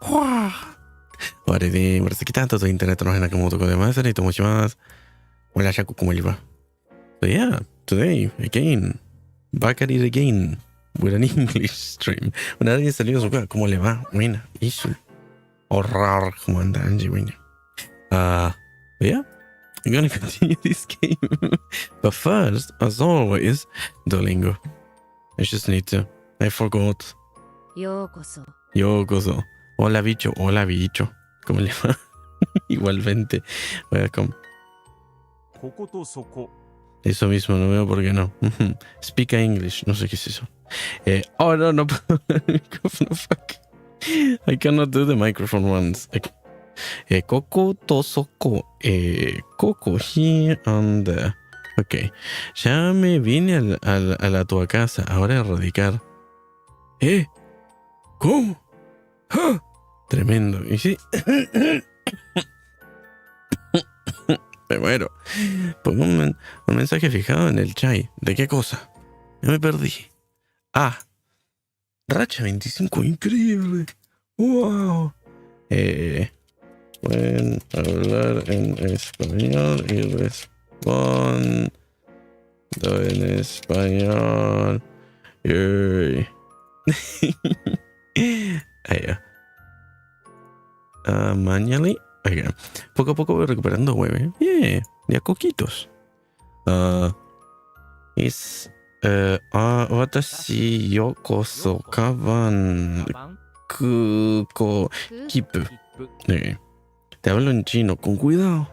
Ahora de Murasaki todo internet no es Nakamoto Kodemasu y Tomoshimasu. Hola Shaku, ¿cómo le va? So yeah, today, again, back at it again, with an English stream. Una vez salió de su casa, ¿cómo le va? Buena, eso. Horror, ¿cómo anda Angie? Buena. Yeah, I'm gonna continue this game. But first, as always, Duolingo. I just need to. I forgot. Yokoso. Yokoso. Hola bicho, hola bicho. ¿Cómo le va? Igualmente. Welcome. Eso mismo, no veo por qué no. Speak English, no sé qué es eso. Oh, no puedo el micrófono, fuck. I cannot do the microphone once. Koko to soko. Koko here and there. Ok. Ya me vine a la tua casa. Ahora a radicar. ¿Cómo? ¡Ah! Tremendo. Y sí. Me muero. Pongo un mensaje fijado en el chai. ¿De qué cosa? Ya me perdí. Racha 25. Increíble. Wow. Pueden hablar en español y respondo en español. Yay. Manually. Okay. Poco a poco voy recuperando web. De a coquitos. Watashi yokoso kaban kuko kipu. Te hablo en chino, con cuidado.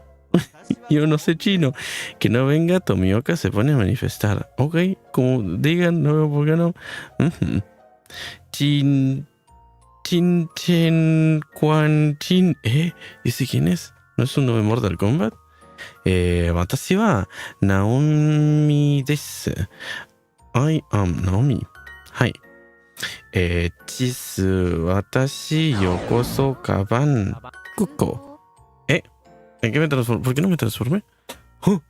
Yo no sé chino. Que no venga, Tomioka se pone a manifestar. Ok, como digan, no veo por qué no. Chin, Quan, Chin. ¿Ese quién es? ¿No es uno de Mortal Kombat? Watashi wa Naomi desu. I am Naomi. Hai. Chisu, watashi, yokoso, kaban, kuko. ¿En qué me transformé? ¿Por qué no me transformé? ¡Oh!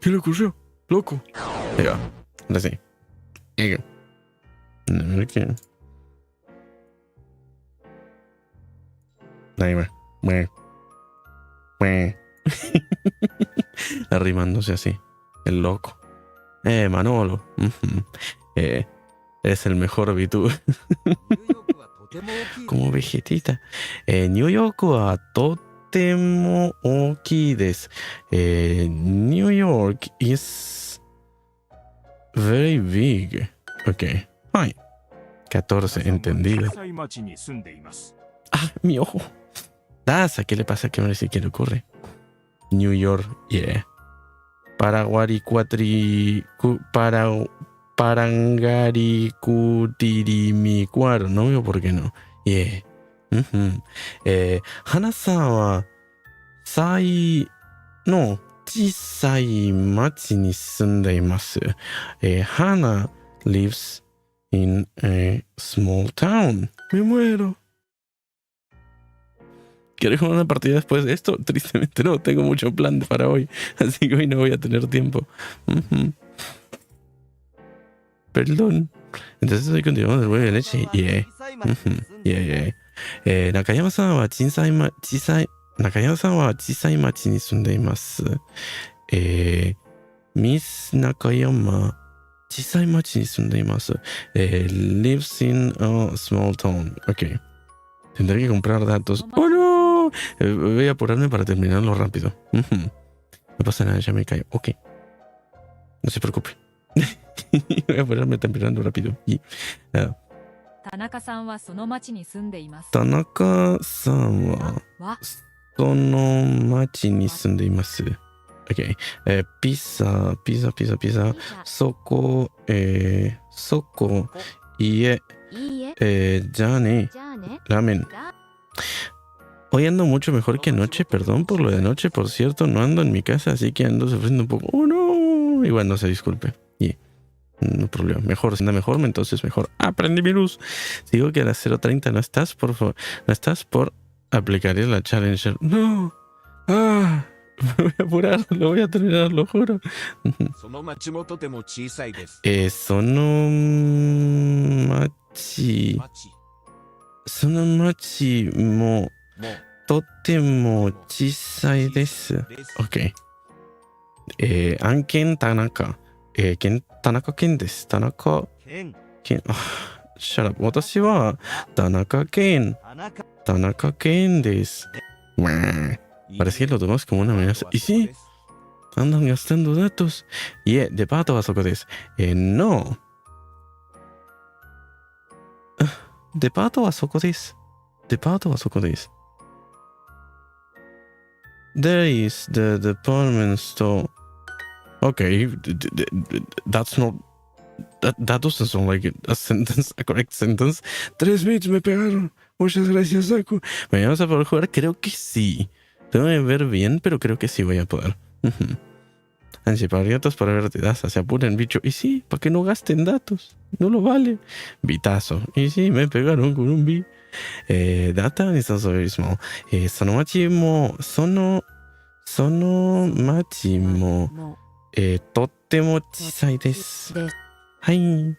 ¿Qué le ocurrió? ¡Loco! Ahí va. Ahora sí. Ahí va. No, ¿qué? Ahí va. Arrimándose así. El loco. Manolo. Es el mejor VTuber. Como vegetita. New York wa totemo oki desu. New York is very big. Ok. Ay. 14, entendido. Mi ojo. Daza, ¿qué le pasa? ¿Qué me qué le ocurre? New York, yeah. Paraguari cuatri. Parangari kutirimi cuaro. No veo por qué no. Yeah. Hana-san wa sai no chisai machi ni sunde imasu. Hana lives in a small town. Me muero. ¿Quieres jugar una partida después de esto? Tristemente no, tengo mucho plan para hoy, así que hoy no voy a tener tiempo. Perdón. Entonces hoy continuamos el huevo de leche. Nakayama-san wa chisai machi ni sunde imasu. Miss Nakayama chisai machi ni sunde imasu. Lives in a small town. Ok. Tendré que comprar datos. ¡Oh, no! Voy a apurarme para terminarlo rápido. No pasa nada, ya me callo. Ok. No se preocupe. Voy a apurarme terminando rápido. Tanaka-san wa sono machi ni sunde imasu. Tanaka-san wa sono machi ni sunde imasu. Ok. Pizza. Soko. Ie. Ya ne. Ramen. Hoy ando mucho mejor que anoche. Perdón por lo de anoche, por cierto. No ando en mi casa, así que ando sufriendo un poco. ¡Oh, no! Igual no se disculpe. No problema. Mejor, si anda mejor, entonces mejor. Prendí mi luz. Digo que a las 0:30 no estás, por favor. No estás por aplicar la Challenger. ¡No! Me voy a apurar. Lo voy a terminar, lo juro. Sono machi. その町もとっても小さいです。OK。案件田中。田中県です。田中県。Shut up. 私は田中県です。Parece que lo tomas como una amenaza. ¿Y sí? Andan gastando datos. De pato a socodes. No. De pato a socodes. There is the department store. Okay, that's not. That doesn't sound like a correct sentence. 3 bits me pegaron. Muchas gracias, Saku. ¿Me vas a poder jugar? Creo que sí. Tengo que ver bien, pero creo que sí voy a poder. Ansipatriotas para ver datos. Se apuren, bicho. Y sí, para que no gasten datos. No lo vale. Bitazo. Y sí, me pegaron con un bi. Data is also very small. その町も、その町も、とっても小さいです。Ay,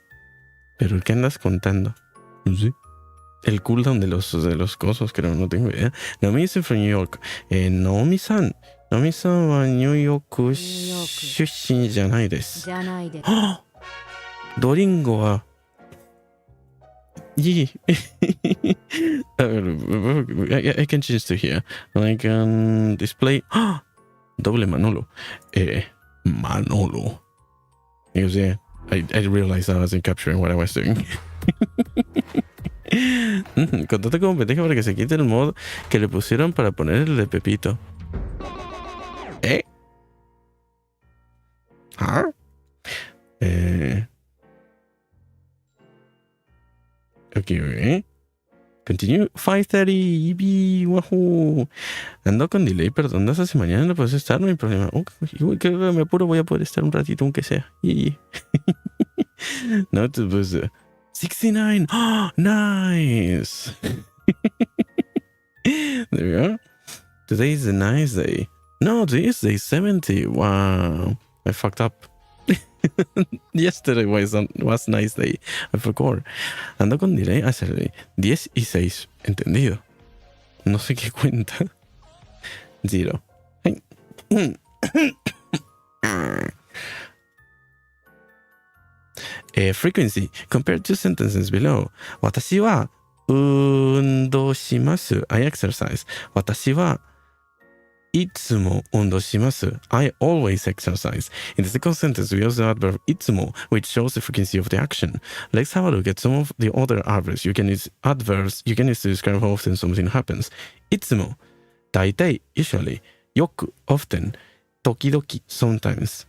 pero ¿qué andas contando? No sé. El cooldown de los cosos, creo, no tengo idea. Naomi is from New York. Naomi-sanはニューヨーク出身じゃないです。ドリンゴは、いい。I can change to here. I can display. Doble Manolo. Manolo. You see, I realized I wasn't capturing what I was doing. Contate como pendeja para que se quite el mod que le pusieron para poner el de Pepito. ¿Ah? Ok. Continue. 5:30. Yipi. Wahoo. Ando con delay, perdón. No sé si mañana no puedes estar, no hay problema. Igual que me apuro, voy a poder estar un ratito, aunque sea. No, pues. 69. Oh, nice. There we go. Today is a nice day. No, today is day 70. Wow. I fucked up. Yesterday was nice day. I forgot. Ando con delay hacer 10 y 6. Entendido. No sé qué cuenta. 0. Frequency. Compare two sentences below. 私は運動します。I exercise. 私はいつも運動します。I always exercise. In the second sentence, we use the adverb いつも, which shows the frequency of the action. Let's have a look at some of the other adverbs. You can use adverbs to describe how often something happens. いつも、大体, usually, よく, often, 時々, sometimes.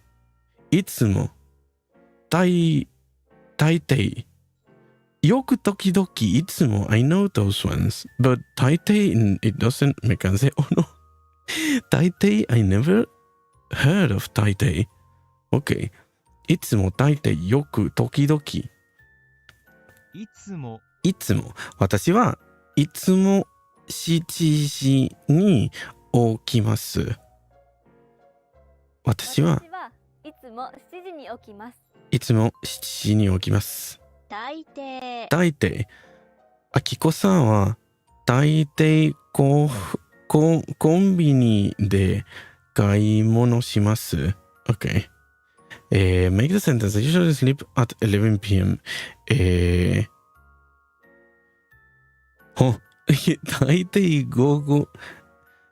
いつも、大抵, よく時々, いつも, I know those ones. But 大抵, it doesn't, me cansé, oh no. 大抵 I never heard of 大抵 OK いつも大抵よく時々いつも私はいつも7時に起きます私はいつも7時に起きますいつも7時に起きます大抵あきこさんは大抵コンビニで買い物します。Okay. Make the sentence. I usually sleep at 11 p.m. 大体午後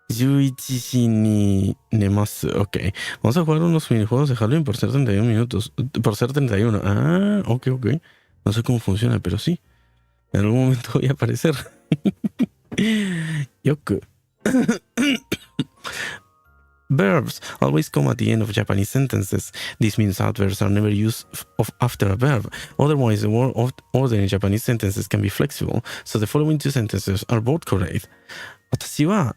11時に寝ます。Ok. Vamos a jugar unos minijuegos de Halloween por ser 31 minutos. Por ser 31. Ah, ok. No sé cómo funciona, pero sí. En algún momento voy a aparecer. Yoku. Verbs always come at the end of Japanese sentences. This means adverbs are never used after a verb. Otherwise, the word order in Japanese sentences can be flexible. So the following two sentences are both correct. 私は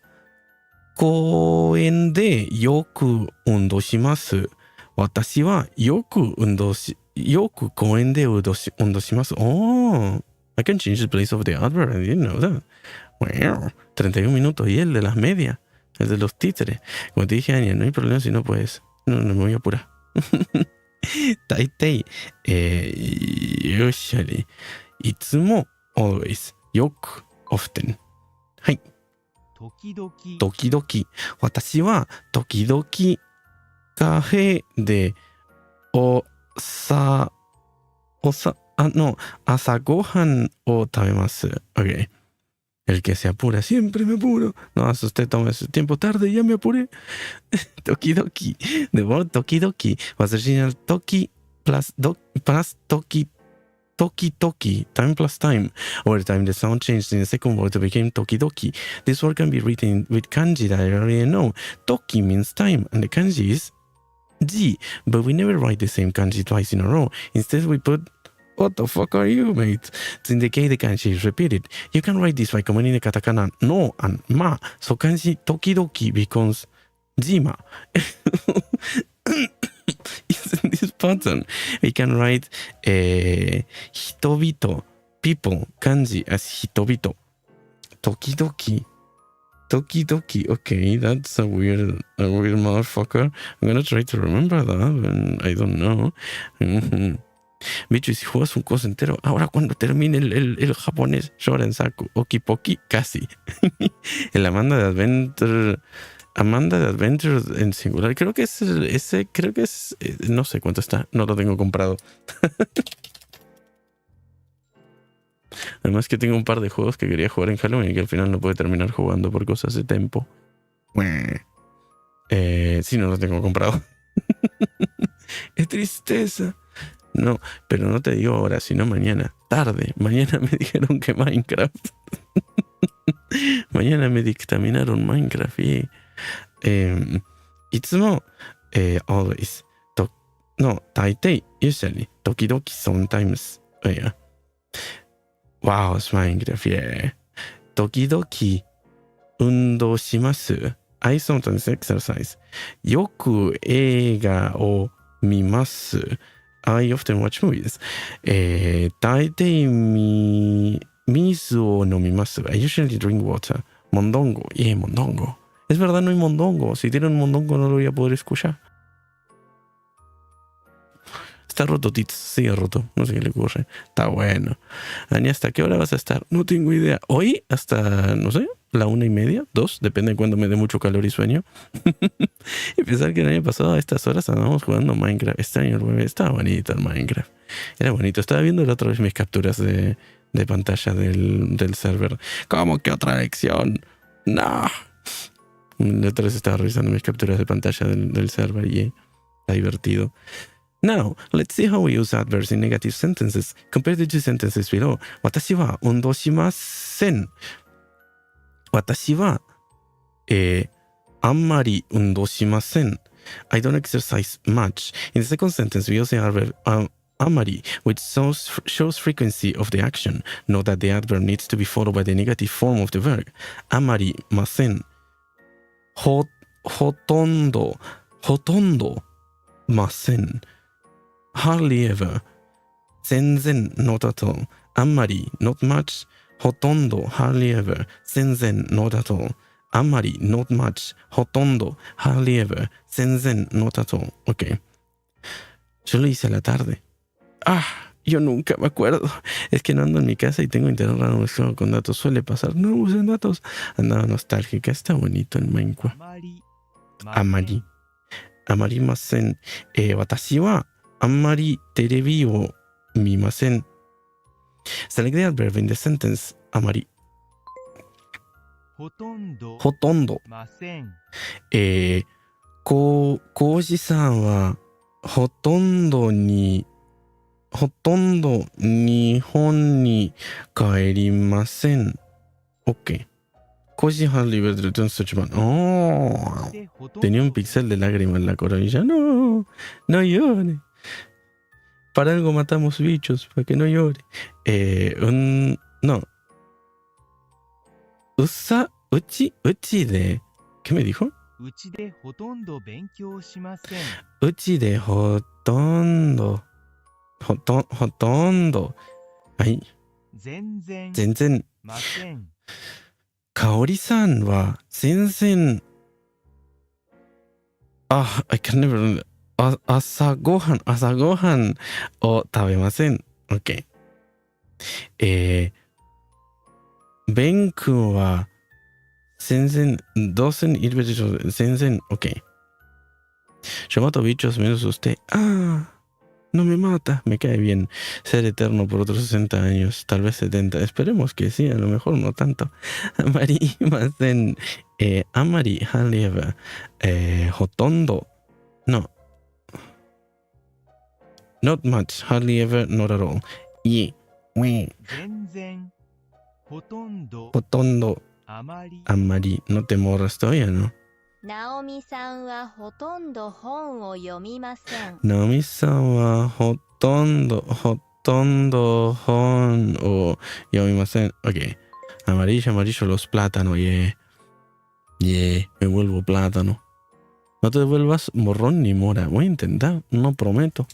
公園でよく運動します。私はよく公園で運動します。Oh, I can change the place of the adverb. I didn't know that. Wow, 31 minutos y el de las medias, el de los títeres. Como te dije, Anya, no hay problema si no puedes. No me voy a apurar. 大体、usually, いつも always, よく often. はい。時々。時々。私は時々カフェで朝ごはんを食べます。Ok. El que se apura, siempre me apuro. No, usted toma su tiempo tarde, ya me apuré. Tokidoki. The word tokidoki was original toki plus toki time plus time. Over time, the sound changed in the second word to become tokidoki. This word can be written with kanji that I already know. Toki means time, and the kanji is ji. But we never write the same kanji twice in a row. Instead, we put what the fuck are you, mate? To indicate the kanji is repeated. You can write this by combining the katakana no and ma. So kanji tokidoki becomes jima. Using this pattern, we can write hitobito, people, kanji as hitobito. Tokidoki. Tokidoki. Okay, that's a weird motherfucker. I'm gonna try to remember that, and I don't know. Bicho, y si juegas un coso entero, ahora cuando termine el japonés, Shoren Saku, Okipoki, casi. El Amanda de Adventure en singular, creo que es no sé cuánto está, no lo tengo comprado. Además que tengo un par de juegos que quería jugar en Halloween y que al final no pude terminar jugando por cosas de tiempo. Sí, no lo tengo comprado. ¡Es tristeza! No, pero no te digo ahora, sino mañana. Tarde. Mañana me dijeron que Minecraft. Mañana me dictaminaron Minecraft y... itsumo, always. No, taitei, usually. Tokidoki, sometimes. Oh, yeah. Wow, it's Minecraft, yeah. Tokidoki, undo shimasu. I sometimes exercise. Yoku eiga o mimasu. I often watch movies. Taitei misu o nomimasu. I usually drink water. Mondongo. Yeah, mondongo. Es verdad, no hay mondongo. Si tienen un mondongo no lo voy a poder escuchar. Está roto, Tits. Sigue roto. No sé qué le ocurre. Está bueno. Ani, ¿hasta qué hora vas a estar? No tengo idea. Hoy hasta, no sé, la 1:30, 2. Depende de cuando me dé mucho calor y sueño. Y pensar que el año pasado a estas horas andábamos jugando Minecraft. Este año el 9 estaba bonito el Minecraft. Era bonito. Estaba viendo la otra vez mis capturas de pantalla del server. ¿Cómo que otra lección? No. La otra vez estaba revisando mis capturas de pantalla del server y está divertido. Now, let's see how we use adverbs in negative sentences. Compare the two sentences below. Watashi wa undo shimasen. Watashi wa ammari undo shimasen. I don't exercise much. In the second sentence, we use the adverb amari, which shows frequency of the action. Note that the adverb needs to be followed by the negative form of the verb. Amari masen. Hotondo masen. Hardly ever. Zenzen, not at all. Amari, not much. Hotondo, hardly ever. Zenzen, not at all. Amari, not much. Hotondo, hardly ever. Zenzen, not at all. Ok. Yo lo hice a la tarde. Yo nunca me acuerdo. Es que no ando en mi casa y tengo internet raro mezclado con datos. Suele pasar. No usen datos. Andaba nostálgica. Está bonito el Minecraft. Amari. Amarimasen. Watashi wa ammari terebi o mimasen. Select the adverb in the sentence. Amari. Hotondo. Koji-san wa hotondo Nihon ni kaerimasen. Ok. Koji hardly ever returns to Japan. Oh. Tenía un pixel de lágrima en la coronilla. No llore. Para algo matamos bichos, para que no llore. No. Uchi de... ¿Qué me dijo? Uchi de hotondo. Ay. Zenzen. Kaori-san wa zenzen... I can never remember. 朝ごはんを食べません。OK。Benku wa sensen, dosen irbecho, sensen, ok. Yo mato bichos menos usted. Ah, no me mata, me cae bien. Ser eterno por otros 60 años, tal vez 70. Esperemos que sí, a lo mejor no tanto. Amari masen, amari halieva, hotondo. No, not much, hardly ever, not at all. Y, we, 全然ほとんど hotondo, あまり amari, no te morras todavía, ¿no? ナオミさんはほとんど本を読みません。 Naomi-san wa hotondo hon o yomimasen. Ok. Amarillo, amarillo los plátanos, yeah. Yeah, me vuelvo plátano. No te vuelvas morrón ni mora. Voy a intentar, no prometo.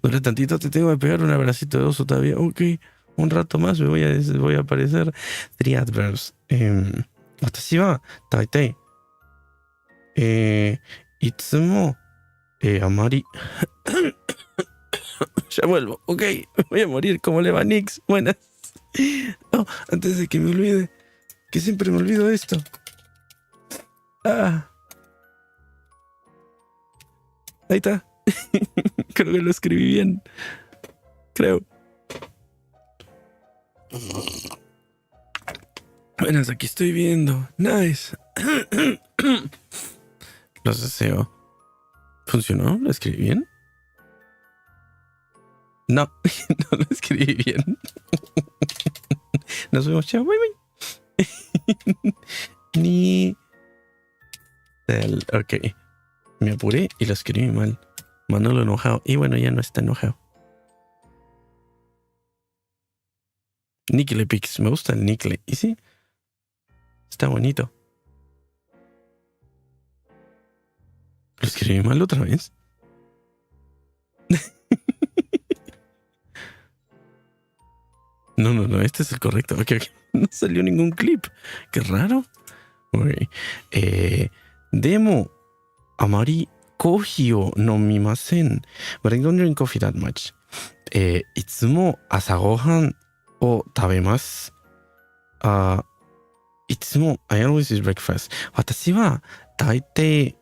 Dure tantito, te tengo que pegar un abracito de oso todavía. Ok, un rato más me voy a aparecer. Three adverbs. 私は大体、いつも、あまり ya vuelvo, ok, voy a morir como le va Nix. Buenas. Oh, antes de que me olvide, que siempre me olvido esto. Ah. Ahí está. Creo que lo escribí bien. Creo. Buenas, aquí estoy viendo. Nice. Los deseo. ¿Funcionó? ¿Lo escribí bien? No, no lo escribí bien. Nos vemos, chao, bye bye. Ni del. Ok. Me apuré y lo escribí mal. Manolo enojado. Y bueno, ya no está enojado. Nickle Pix. Me gusta el Nickle. Y sí. Está bonito. ¿Lo escribí mal otra vez? No, este es el correcto. Ok. No salió ningún clip. Qué raro. Ok. Demo, amari coffee o nomimasen. But I don't drink coffee that much. いつも朝ごはんを食べます。いつも I always eat breakfast. 私は大抵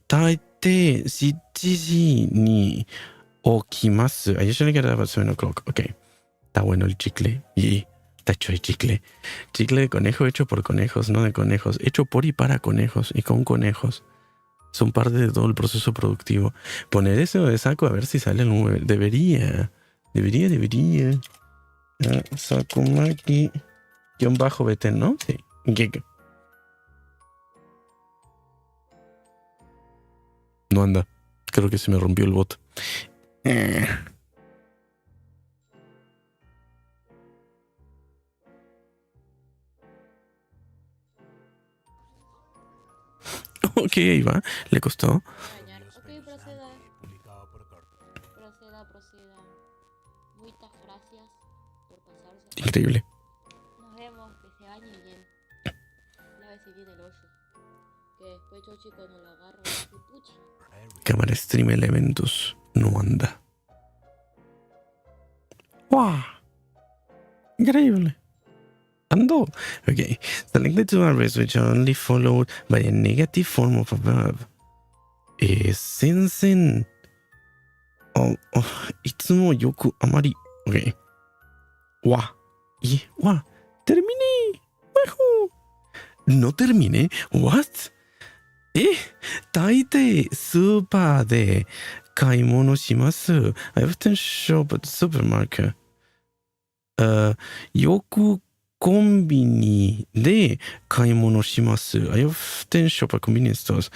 7時に起きます。I usually get up at 7 o'clock. Ok. Está bueno el chicle. Y está hecho de chicle. Chicle de conejo hecho por conejos, no de conejos. Hecho por y para conejos y con conejos. Son parte de todo el proceso productivo. Poner eso de saco a ver si sale el 9. Debería. Sakumaki. _BT, ¿no? Sí. Gig. No anda. Creo que se me rompió el bot. Ok, ahí va. Le costó. Ok, proceda. Proceda. Muchas gracias por pasarse. Increíble. Nos vemos, que se bañe bien. Lávese bien el hoyo. Que después Chochi cuando lo agarra va a decir, puchi. Cámara Stream Elementos. No anda. ¡Wow! Increíble. Andó. Okay. Select the two arbs which are only followed by a negative form of a verb. Sensen. Itsumo yoku amari. Okay. Wa. Wa. Terminé. Wahoo. No terminé. What? 大抵スーパーで買い物します。I often shop at the supermarket. よくコンビニで買い物します。I often shop at convenience stores.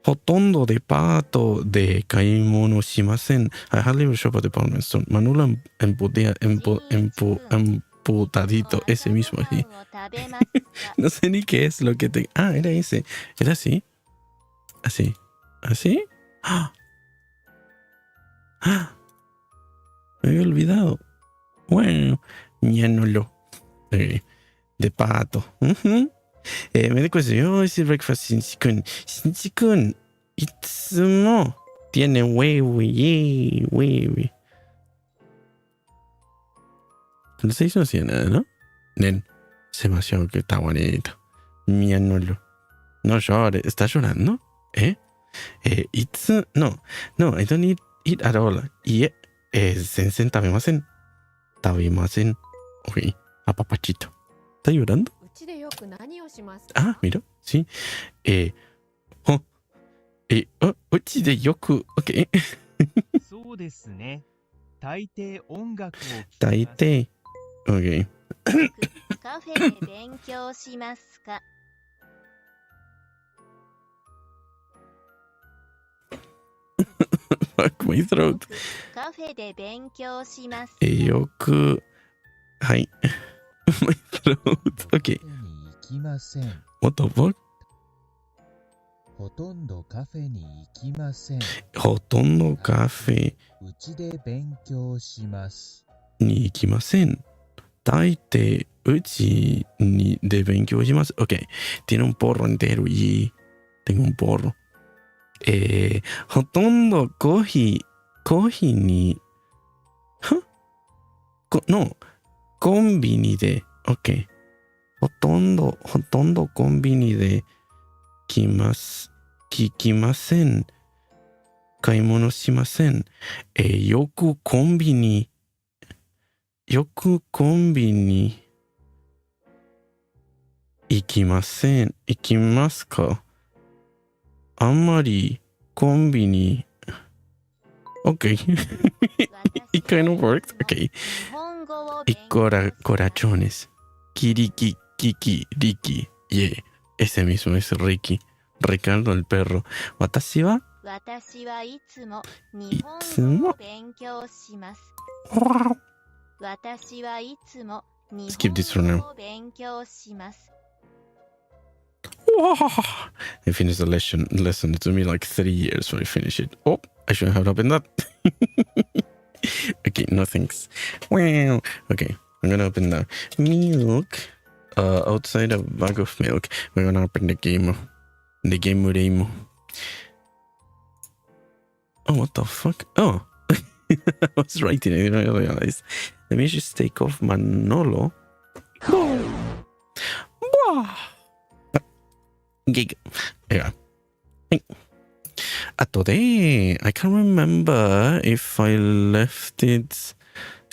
ほとんどデパートで買い物しません。I hardly shop at department store. Manolo emputadito, ese mismo así. No sé ni qué es lo que te... Ah, era ese. ¿Era así? ¿Así? ¿Así? ¡Ah! ¡Ah! Me había olvidado. Bueno, ya no lo... de pato. Me di cuenta. Yo hice breakfast しんちくん。いつも Tiene huevo, yeah, huevo. No se hizo así nada, ¿no? Nen, es demasiado que está bonito. Míanlo. No llores. ¿Está llorando? No, I don't need it at all. Sensen, tabemasen. Tabemasen. Ok, apapachito. ¿Está llorando? Ah, mira, sí. Uchi de yoku. Ok. そうですね。大抵音楽を聴きます。大抵。Ok. カフェで勉強しますか？ Fuck my throat. カフェで勉強します。よく。はい。my throat. Ok. に行きません。 What the fuck? ほとんどカフェに行きません。ほとんどカフェうちで勉強します。に行きません。大抵うちにで勉強します。Ok. Tiene un porro entero y tengo un porro. ほとんどコーヒーに、no, コンビニで、OK。ほとんどコンビニで聞きません。買い物しません。よくコンビニ行きません。行きますか？あんまりコンビニ。OK. It kind of worked. OK. Y corazones. Kiriki, Kiki, Riki. Yeah. Ese mismo es Ricky. Ricardo el perro. Watashi wa? 私はいつも日本語を勉強します。私はいつも日本語を勉強します。I finished the lesson. It took me like 3 years when I finished it. Oh, I shouldn't have opened that. Okay, no thanks. Wow. Okay, I'm gonna open the milk. Outside a bag of milk. We're gonna open the game. The game game. Oh, what the fuck? Oh, I was writing. I didn't realize. Let me just take off Manolo. Gig. Yeah. Today, I can't remember if I left it,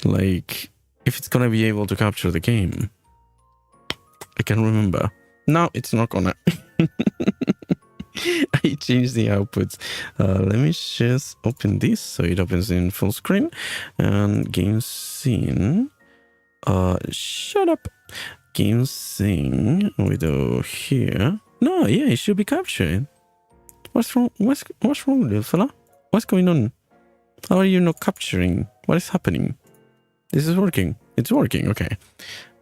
like, if it's gonna be able to capture the game. I can't remember. No, it's not gonna. I changed the outputs. Let me just open this so it opens in full screen. And game scene. Shut up. Game scene with here. No, yeah, it should be captured. What's wrong? What's wrong, little fella? What's going on? How are you not capturing? What is happening? This is working. It's working. Okay.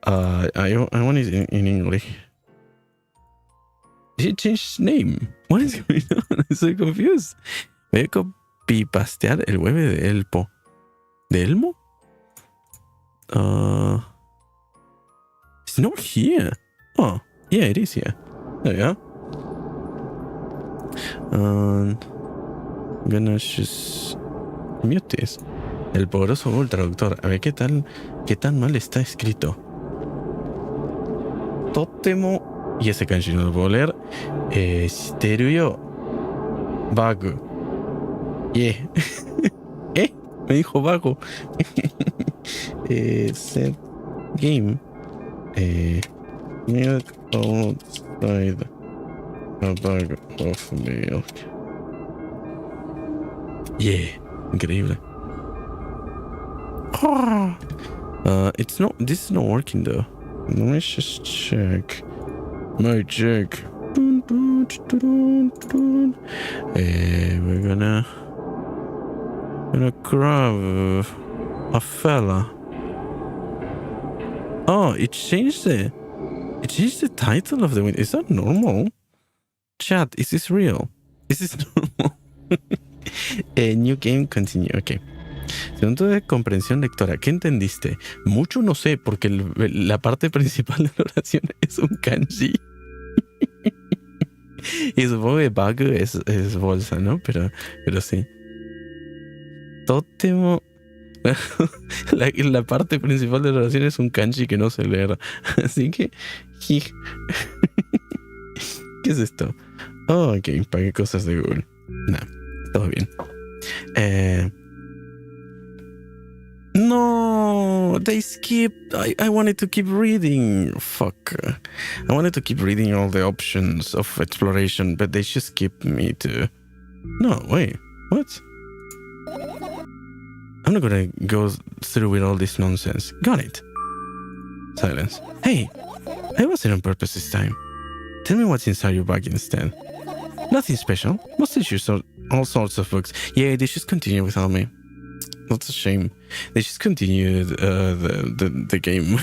I want it in English. Did it change name? What is going on? I'm so confused. Voy a copy-pastear el web de Elpo. ¿De Elmo? It's not here. Oh, yeah, it is here. There we are. I'm gonna just mute this. El poderoso Google Traductor. A ver qué tan mal está escrito. Totemo. Y ese kanji no lo puedo leer. Shiteru yo. Bug. Yeah. Me dijo vago. Set game. Milk outside a bag of milk. Yeah. Increíble. It's not. This is not working though. Let me just check. My check. We're gonna grab a fella. Oh, it changed the title of the window. Is that normal? Chat, is this real? Is this normal? New game continue. Okay. Segundo de comprensión lectora. ¿Qué entendiste? Mucho no sé, porque la parte principal de la oración es un kanji. Y supongo que bug es bolsa, ¿no? Pero sí. Tótemo. La parte principal de la oración es un kanji que no sé leer. Así que... ¿Qué es esto? Oh, ok, pagué cosas de Google. Nah, todo bien. No, they skipped. I wanted to keep reading. Fuck. I wanted to keep reading all the options of exploration, but they just skipped me to... No, wait. What? I'm not gonna go through with all this nonsense. Got it. Silence. Hey, I wasn't on purpose this time. Tell me what's inside your bag instead. Nothing special. Mostly just all sorts of books. Yeah, they just continue without me. That's a shame. They just continued the game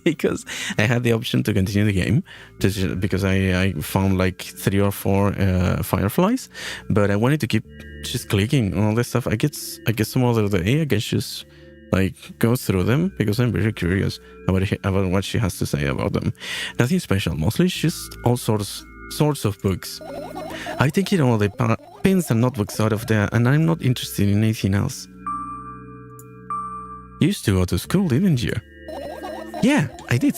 because I had the option to continue the game because I found like 3 or 4 fireflies, but I wanted to keep just clicking on all this stuff. I guess some other day I can just like go through them because I'm very curious about what she has to say about them. Nothing special. Mostly just all sorts of books. I taken all the pens and notebooks out of there, and I'm not interested in anything else. You used to go to school, didn't you? Yeah, I did.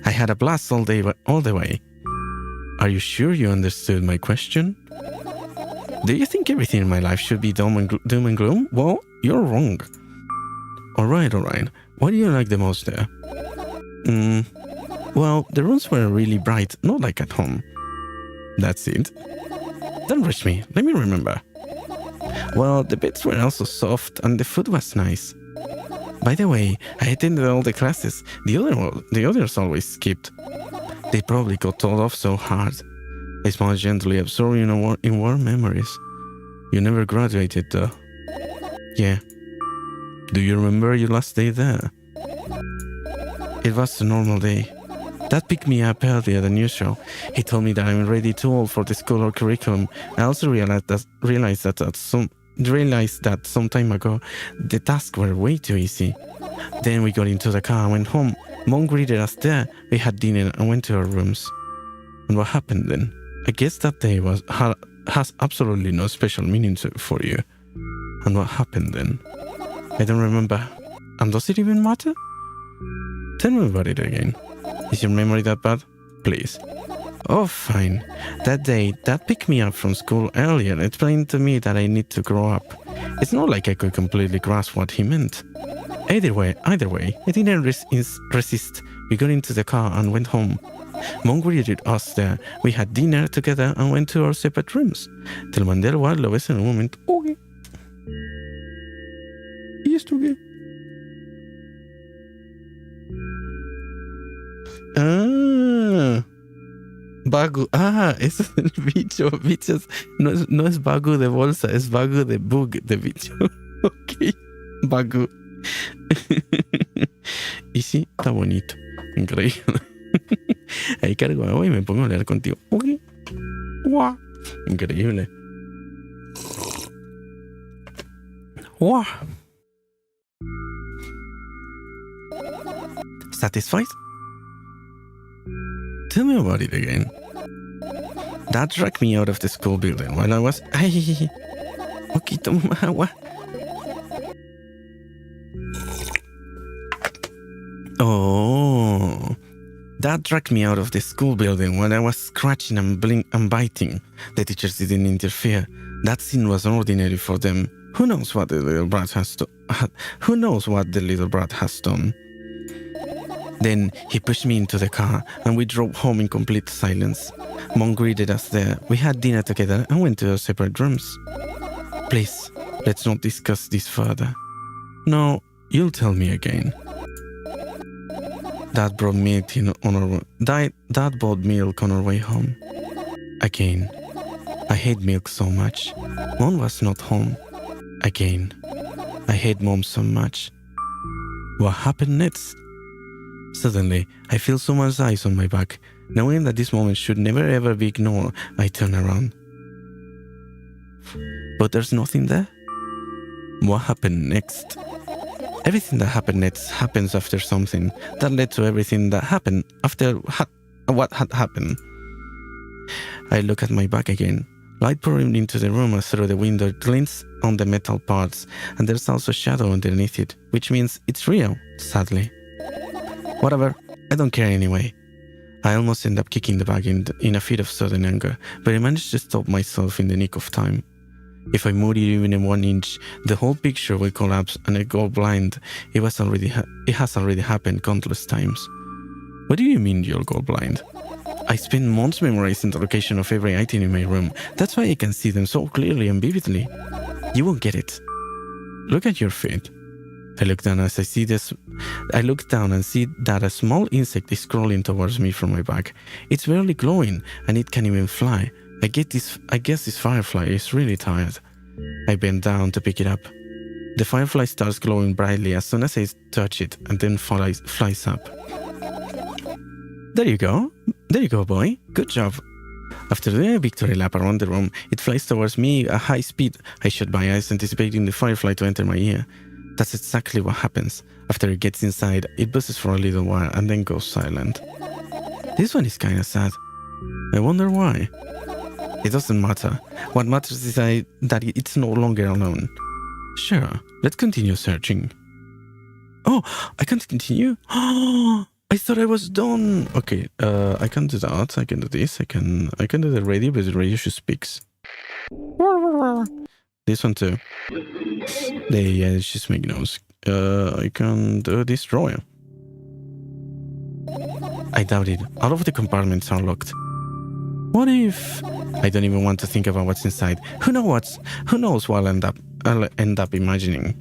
I had a blast all the way. Are you sure you understood my question? Do you think everything in my life should be doom and gloom? Well, you're wrong. Alright. What do you like the most there? Well, the rooms were really bright, not like at home. That's it. Don't rush me, let me remember. Well, the beds were also soft and the food was nice. By the way, I attended all the classes. The others always skipped. They probably got told off so hard. I smiled gently, absorbing in warm memories. You never graduated, though. Yeah. Do you remember your last day there? It was a normal day. Dad picked me up earlier than usual. He told me that I'm already too old for the school or curriculum. I also realized that some time ago the tasks were way too easy. Then we got into the car and went home. Mom greeted us there. We had dinner and went to our rooms. And what happened then? I guess that day has absolutely no special meaning for you. And what happened then? I don't remember. And does it even matter? Tell me about it again. Is your memory that bad? Please. Oh, fine. That day, Dad picked me up from school earlier and explained to me that I need to grow up. It's not like I could completely grasp what he meant. Either way, I didn't resist. We got into the car and went home. Mom greeted us there. We had dinner together and went to our separate rooms. Te lo mandé al WhatsApp, lo ves en un momento. Ok. ¿Y esto qué? Ah. Bagu. Ah, ese es el bicho. Bichos. No es Bagu de bolsa, es Bagu de bug de bicho. Ok. Bagu. Y sí, está bonito. Increíble. Ahí cargo agua y me pongo a leer contigo. Ok. Wow. Increíble. Wow. Satisfied? Tell me about it again. Dad dragged me out of the school building while I was... Ay, poquito más agua. Oh. Dad dragged me out of the school building while I was scratching and biting. The teachers didn't interfere. That scene was ordinary for them. Who knows what the little brat has done? Then he pushed me into the car and we drove home in complete silence. Mom greeted us there. We had dinner together and went to our separate rooms. Please, let's not discuss this further. No, you'll tell me again. Dad brought milk Dad bought milk on our way home. Again. I hate milk so much. Mom was not home. Again. I hate Mom so much. What happened next? Suddenly, I feel someone's eyes on my back. Knowing that this moment should never ever be ignored, I turn around. But there's nothing there. What happened next? Everything that happened next happens after something that led to everything that happened after what had happened. I look at my back again. Light pouring into the room through the window glints on the metal parts, and there's also shadow underneath it, which means it's real, sadly. Whatever, I don't care anyway. I almost end up kicking the bag in a fit of sudden anger, but I managed to stop myself in the nick of time. If I moved it even in 1 inch, the whole picture will collapse and I go blind. It has already happened countless times. What do you mean you'll go blind? I spent months memorizing the location of every item in my room. That's why I can see them so clearly and vividly. You won't get it. Look at your feet. I look down and see that a small insect is crawling towards me from my back. It's barely glowing and it can even fly. I guess this firefly is really tired. I bend down to pick it up. The firefly starts glowing brightly as soon as I touch it and then flies up. There you go, boy. Good job. After doing a victory lap around the room, it flies towards me at high speed. I shut my eyes, anticipating the firefly to enter my ear. That's exactly what happens. After it gets inside, it buzzes for a little while and then goes silent. This one is kinda sad. I wonder why. It doesn't matter. What matters is that it's no longer alone. Sure, let's continue searching. Oh, I can't continue? I thought I was done. Okay, I can do that. I can do this. I can do the radio, but the radio just speaks. This one too. Yeah, it's just make noise. I can do this drawer. I doubt it. All of the compartments are locked. What if... I don't even want to think about what's inside. Who knows what I'll end up imagining.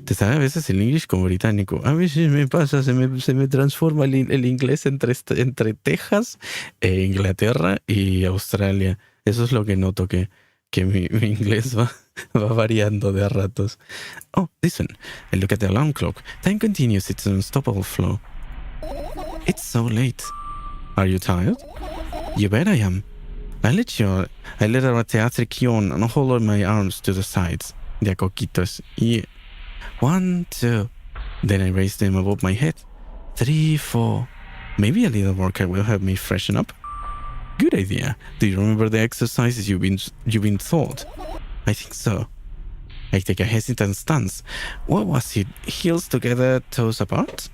Te sale a veces el English como británico. A veces me pasa, se me transforma el inglés entre Texas, Inglaterra y Australia. Eso es lo que noto, que mi inglés va variando de a ratos. Oh, listen. I look at the alarm clock. Time continues its unstoppable flow. It's so late. Are you tired? You bet I am. I let our theatric yawn and hold my arms to the sides. De a coquitos. Yeah. 1, 2. Then I raise them above my head. 3, 4. Maybe a little workout will help me freshen up. Good idea. Do you remember the exercises you've been taught? I think so. I take a hesitant stance. What was it? Heels together, toes apart?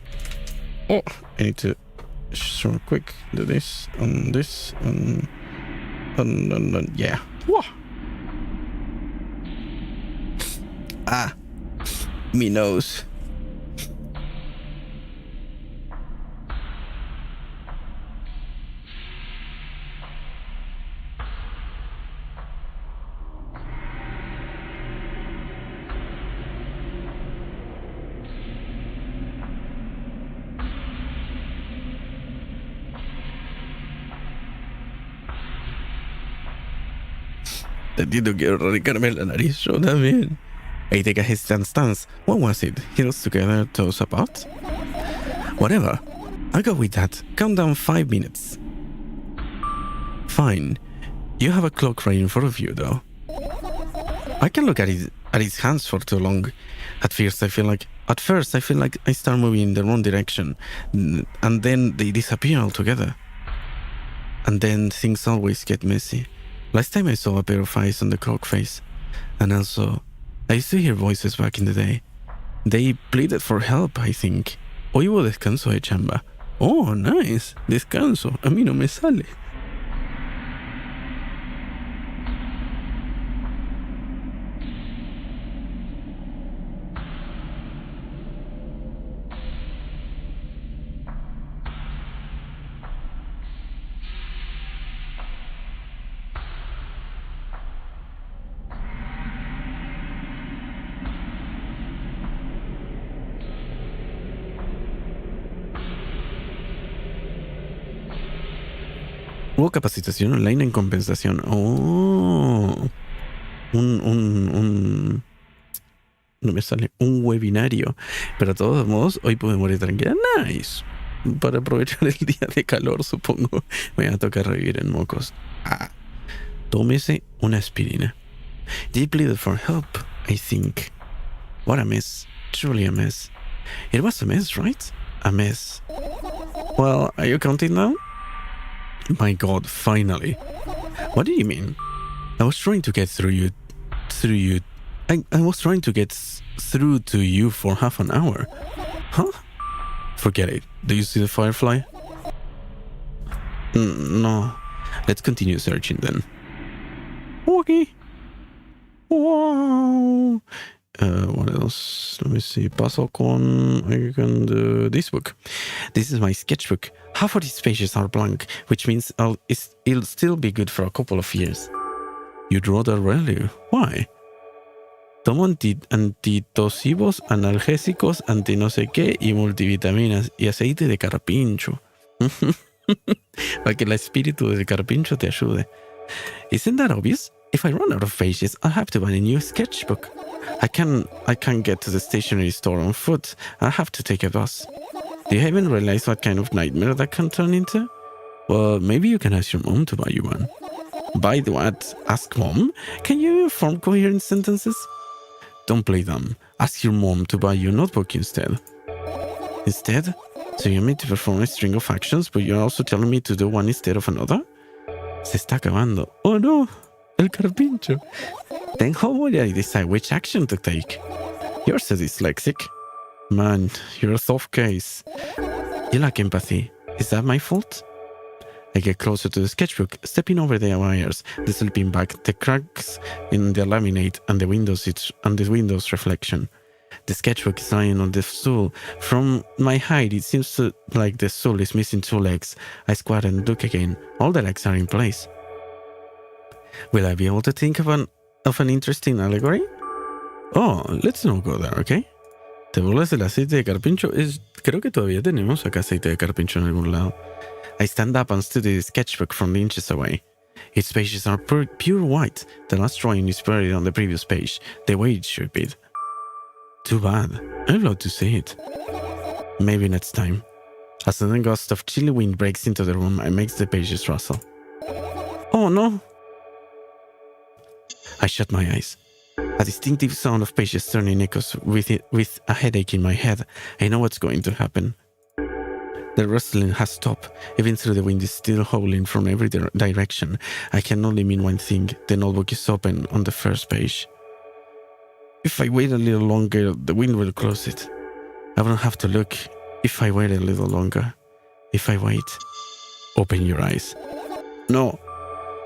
Oh, I need to so quick do this and this and yeah. Whoa. Ah, me nose. Entiendo, quiero erradicarme la nariz, yo también. I take a hesitant stance. What was it? Heels together, toes apart? Whatever. I'll go with that. Count down 5 minutes. Fine. You have a clock right in front of you, though. I can look at its hands for too long. At first, I feel like I start moving in the wrong direction, and then they disappear altogether. And then things always get messy. Last time I saw a pair of eyes on the clock face. And also, I used to hear voices back in the day. They pleaded for help, I think. Hoy hubo descanso de chamba. Oh, nice. Descanso. A mí no me sale. Hubo capacitación online en compensación. Oh. No me sale. Un webinario. Pero de todos modos, hoy pude morir tranquila. Nice. Para aprovechar el día de calor, supongo. Me va a tocar revivir en mocos. Ah. Tómese una aspirina. They pleaded for help, I think. What a mess. Truly a mess. It was a mess, right? A mess. Well, are you counting now? My God, finally. What do you mean? I was trying to get through you. I was trying to get through to you for half an hour. Huh? Forget it. Do you see the firefly? No. Let's continue searching then. Okay. Wow. What else? Let me see. Paso con... I can do this book. This is my sketchbook. Half of these pages are blank, which means it'll still be good for a couple of years. You draw that earlier. Why? Tomo antitosivos, analgésicos, anti no sé qué y multivitaminas y aceite de carpincho. Para que el espíritu del carpincho te ayude. Isn't that obvious? If I run out of pages, I'll have to buy a new sketchbook. I can't get to the stationery store on foot. I'll have to take a bus. Do you even realize what kind of nightmare that can turn into? Well, maybe you can ask your mom to buy you one. Buy what? Ask mom? Can you form coherent sentences? Don't play dumb. Ask your mom to buy you a notebook instead. Instead? So you want me to perform a string of actions, but you're also telling me to do one instead of another? Se está acabando. Oh no! El carpincho. Then how would I decide which action to take? You're so dyslexic. Man, you're a soft case. You lack empathy. Is that my fault? I get closer to the sketchbook, stepping over the wires, the sleeping bag, the cracks in the laminate, and the window's reflection. The sketchbook is lying on the stool. From my height, it seems like the stool is missing two legs. I squat and look again. All the legs are in place. Will I be able to think of an interesting allegory? Oh, let's not go there, okay? ¿Te burlas del aceite de carpincho? Creo que todavía tenemos acá aceite de carpincho en algún lado. I stand up and study the sketchbook from inches away. Its pages are pure white. The last drawing is buried on the previous page, the way it should be. Too bad. I'd love to see it. Maybe next time. A sudden gust of chilly wind breaks into the room and makes the pages rustle. Oh no! I shut my eyes. A distinctive sound of pages turning echoes with a headache in my head. I know what's going to happen. The rustling has stopped, even though the wind is still howling from every direction. I can only mean one thing. The notebook is open on the first page. If I wait a little longer, the wind will close it. I won't have to look if I wait a little longer. If I wait, open your eyes. No,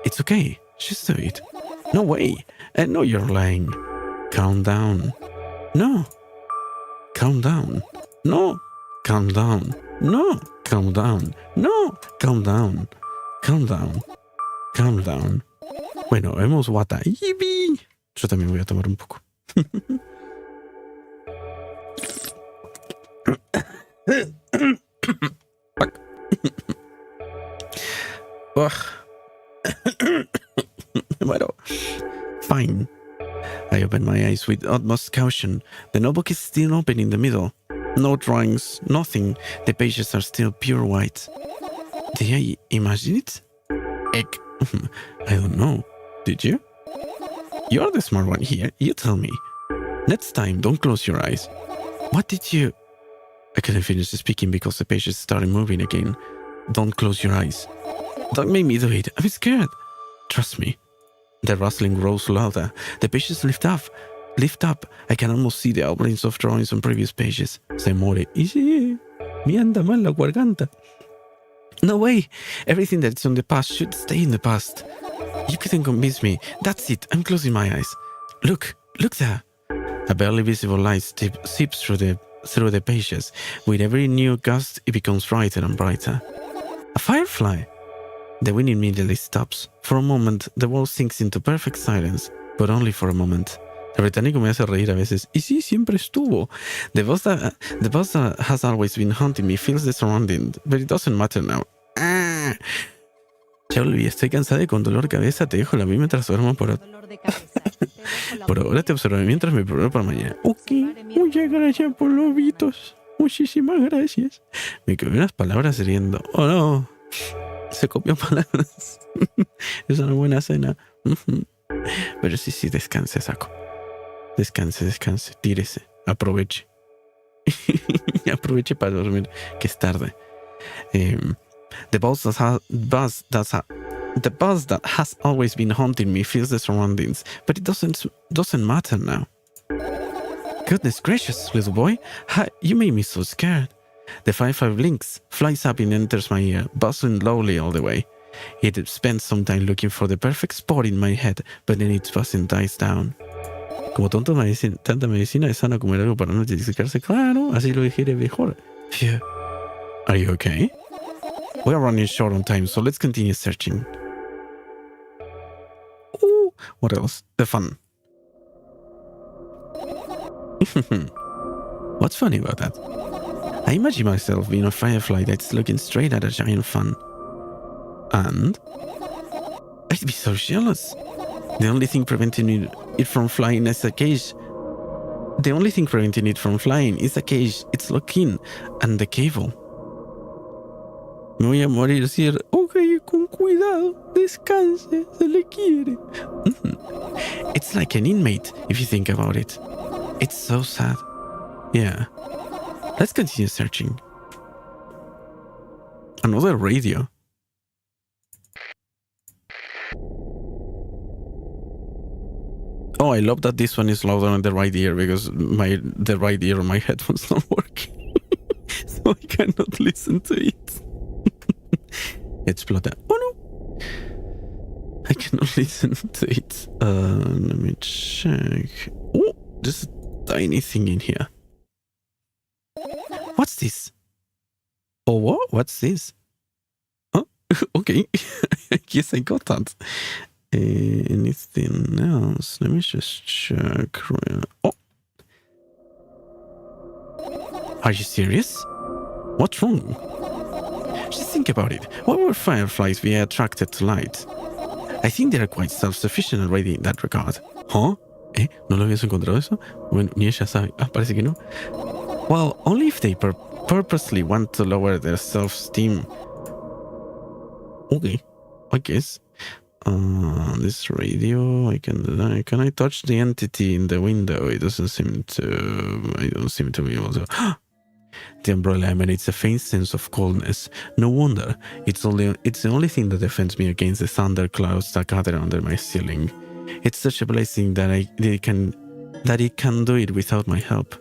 it's okay. Just do it. No way. I know you're lying. Calm down. No. Calm down. No. Calm down. No. Calm down. No. Calm down. Calm down. Calm down. Bueno, vemos Wata. ¡Yipi! Yo también voy a tomar un poco. Bueno, fine. I open my eyes with utmost caution. The notebook is still open in the middle. No drawings, nothing. The pages are still pure white. Did I imagine it? Heck, I don't know. Did you? You're the smart one here. You tell me. Next time, don't close your eyes. What did you... I couldn't finish speaking because the pages started moving again. Don't close your eyes. Don't make me do it. I'm scared. Trust me. The rustling grows louder. The pages lift up. I can almost see the outlines of drawings on previous pages. Se muere. Y sí, me anda mal la garganta. No way. Everything that's in the past should stay in the past. You couldn't convince me. That's it. I'm closing my eyes. Look there. A barely visible light seeps through the pages. With every new gust, it becomes brighter and brighter. A firefly. The wind immediately stops. For a moment, the world sinks into perfect silence, but only for a moment. El británico me hace reír a veces. Y sí, siempre estuvo. The buzz that has always been haunting me feels the surrounding, but it doesn't matter now. Ah. Ya olvidé, estoy cansada y con dolor de cabeza te dejo la vida mientras duermo por ahora te observo mientras me preparo para mañana. Ok, muchas gracias por los vitos. Muchísimas gracias. Me quedé unas palabras riendo. Oh no. Se copió palabras. Es una buena cena. Pero sí, descanse, Saco. Descanse, tírese, aproveche. Aproveche para dormir, que es tarde. The buzz The buzz that has always been haunting me fills the surroundings, but it doesn't matter now. Goodness gracious, little boy, you made me so scared. The firefly blinks, flies up and enters my ear, buzzing loudly all the way. It spends some time looking for the perfect spot in my head, but then its buzzing dies down. Como tanta medicina es sana como el algo para no intoxicarse. Claro, así lo digiere mejor. Phew. Are you okay? We are running short on time, so let's continue searching. Ooh, what else? The fun. What's funny about that? I imagine myself being a firefly that's looking straight at a giant fan. And I'd be so jealous. The only thing preventing it from flying is a cage. The only thing preventing it from flying is a cage it's locked in and the cable. Me voy a morir si... Ok, con cuidado, descanse, se le quiere. It's like an inmate, if you think about it. It's so sad. Yeah. Let's continue searching. Another radio. Oh, I love that this one is louder on the right ear because the right ear of my headphones not working. So I cannot listen to it. Explota. Oh no! I cannot listen to it. Let me check. Oh, there's a tiny thing in here. What's this? Oh, what? What's this? Oh, okay. I guess I got that. Anything else? Let me just check. Oh. Are you serious? What's wrong? Just think about it. Why were fireflies being attracted to light? I think they are quite self-sufficient already in that regard. Huh? ¿No lo habías encontrado eso? Bueno, ni ella sabe. Ah, parece que no. Well, only if they purposely want to lower their self-esteem. Okay, I guess. This radio, I can I touch the entity in the window? It doesn't seem to. I don't seem to be able to. The umbrella emanates a faint sense of coldness. No wonder. It's the only thing that defends me against the thunderclouds that gather under my ceiling. It's such a blessing that it can do it without my help.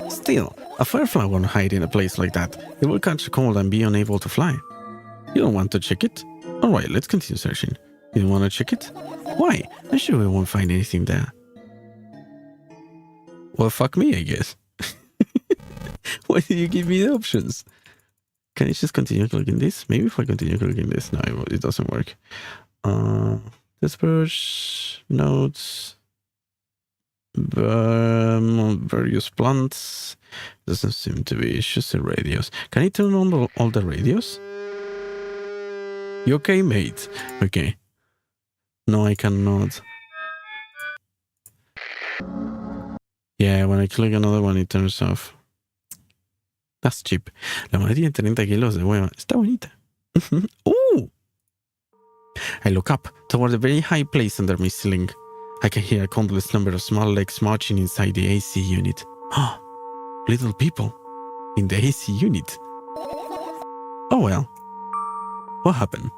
Still, a firefly won't hide in a place like that. It will catch a cold and be unable to fly. You don't want to check it? Alright, let's continue searching. You don't want to check it? Why? I'm sure we won't find anything there. Well, fuck me, I guess. Why did you give me the options? Can I just continue clicking this? Maybe if I continue clicking this. No, it doesn't work. Disperse, notes, various plants. Doesn't seem to be. It's just the radios. Can I turn on all the radios? You okay, mate? Okay. No, I cannot. Yeah, when I click another one, it turns off. That's cheap. La moneda tiene 30 kilos de hueva. Está bonita. Ooh! I look up toward a very high place under my ceiling. I can hear a countless number of small legs marching inside the AC unit. Little people in the AC unit. Oh well. What happened?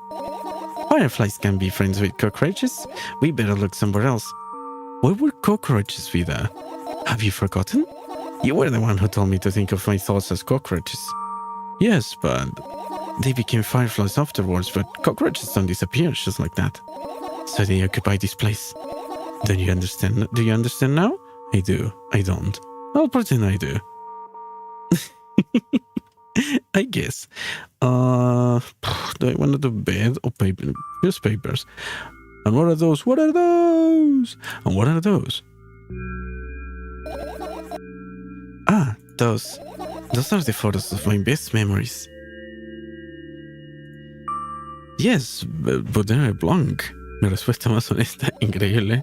Fireflies can be friends with cockroaches. We better look somewhere else. Why would cockroaches be there? Have you forgotten? You were the one who told me to think of my thoughts as cockroaches. Yes, but they became fireflies afterwards, but cockroaches don't disappear just like that. So they occupy this place. Don't you understand? Do you understand now? I do. I don't. I'll pretend I do. I guess. Do I want to do bed or paper? Newspapers. And what are those? What are those? And what are those? Ah, those are the photos of my best memories. Yes, but they're blank. Mi respuesta más honesta, increíble.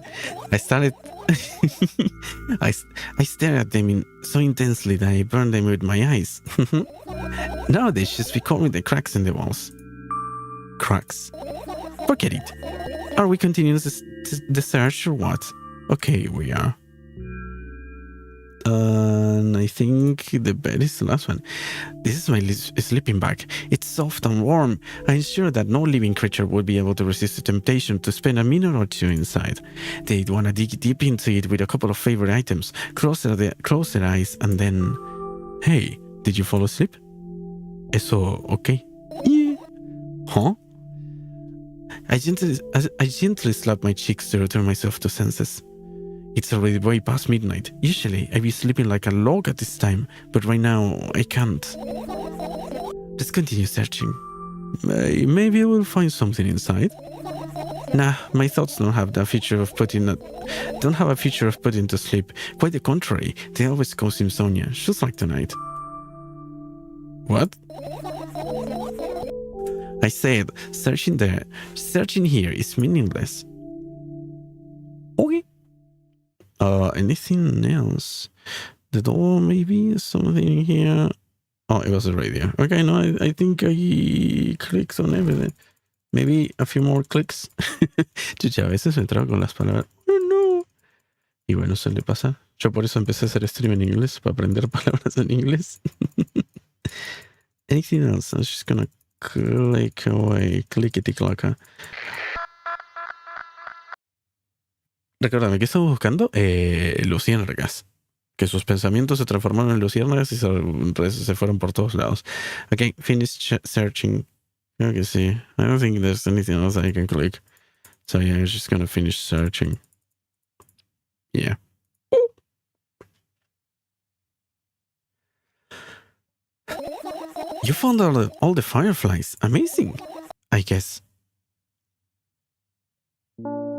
I stare at them so intensely that I burn them with my eyes. Nowadays, just be calling the cracks in the walls. Cracks. Forget it. Are we continuing the search or what? Okay, we are. And I think the bed is the last one. This is my sleeping bag. It's soft and warm. I'm sure that no living creature would be able to resist the temptation to spend a minute or two inside. They'd want to dig deep into it with a couple of favorite items, close their eyes, and then... Hey, did you fall asleep? Eso, okay. Yeah. Huh? I gently slap my cheeks to return myself to senses. It's already way past midnight. Usually, I'd be sleeping like a log at this time, but right now, I can't. Let's continue searching. Maybe I will find something inside. Nah, my thoughts don't have a feature of putting to sleep. Quite the contrary, they always cause insomnia, just like tonight. What? I said, searching here is meaningless. Okay. Anything else? The door, maybe? Something here? Oh, it was a radio. Okay, no, I think I clicked on everything. Maybe a few more clicks. Chucha, a veces me trago con las palabras. Oh, no. Y bueno, eso le pasa. Yo por eso empecé a hacer stream en inglés, para aprender palabras en inglés. Anything else? I'm just gonna click away. Clickety-clacka. Recuérdame, ¿qué estamos buscando? Luciérnagas. Que sus pensamientos se transformaron en luciérnagas y se fueron por todos lados. Ok, finish searching. Creo que sí. I don't think there's anything else I can click. So yeah, I'm just gonna finish searching. Yeah. You found all the fireflies. Amazing. I guess.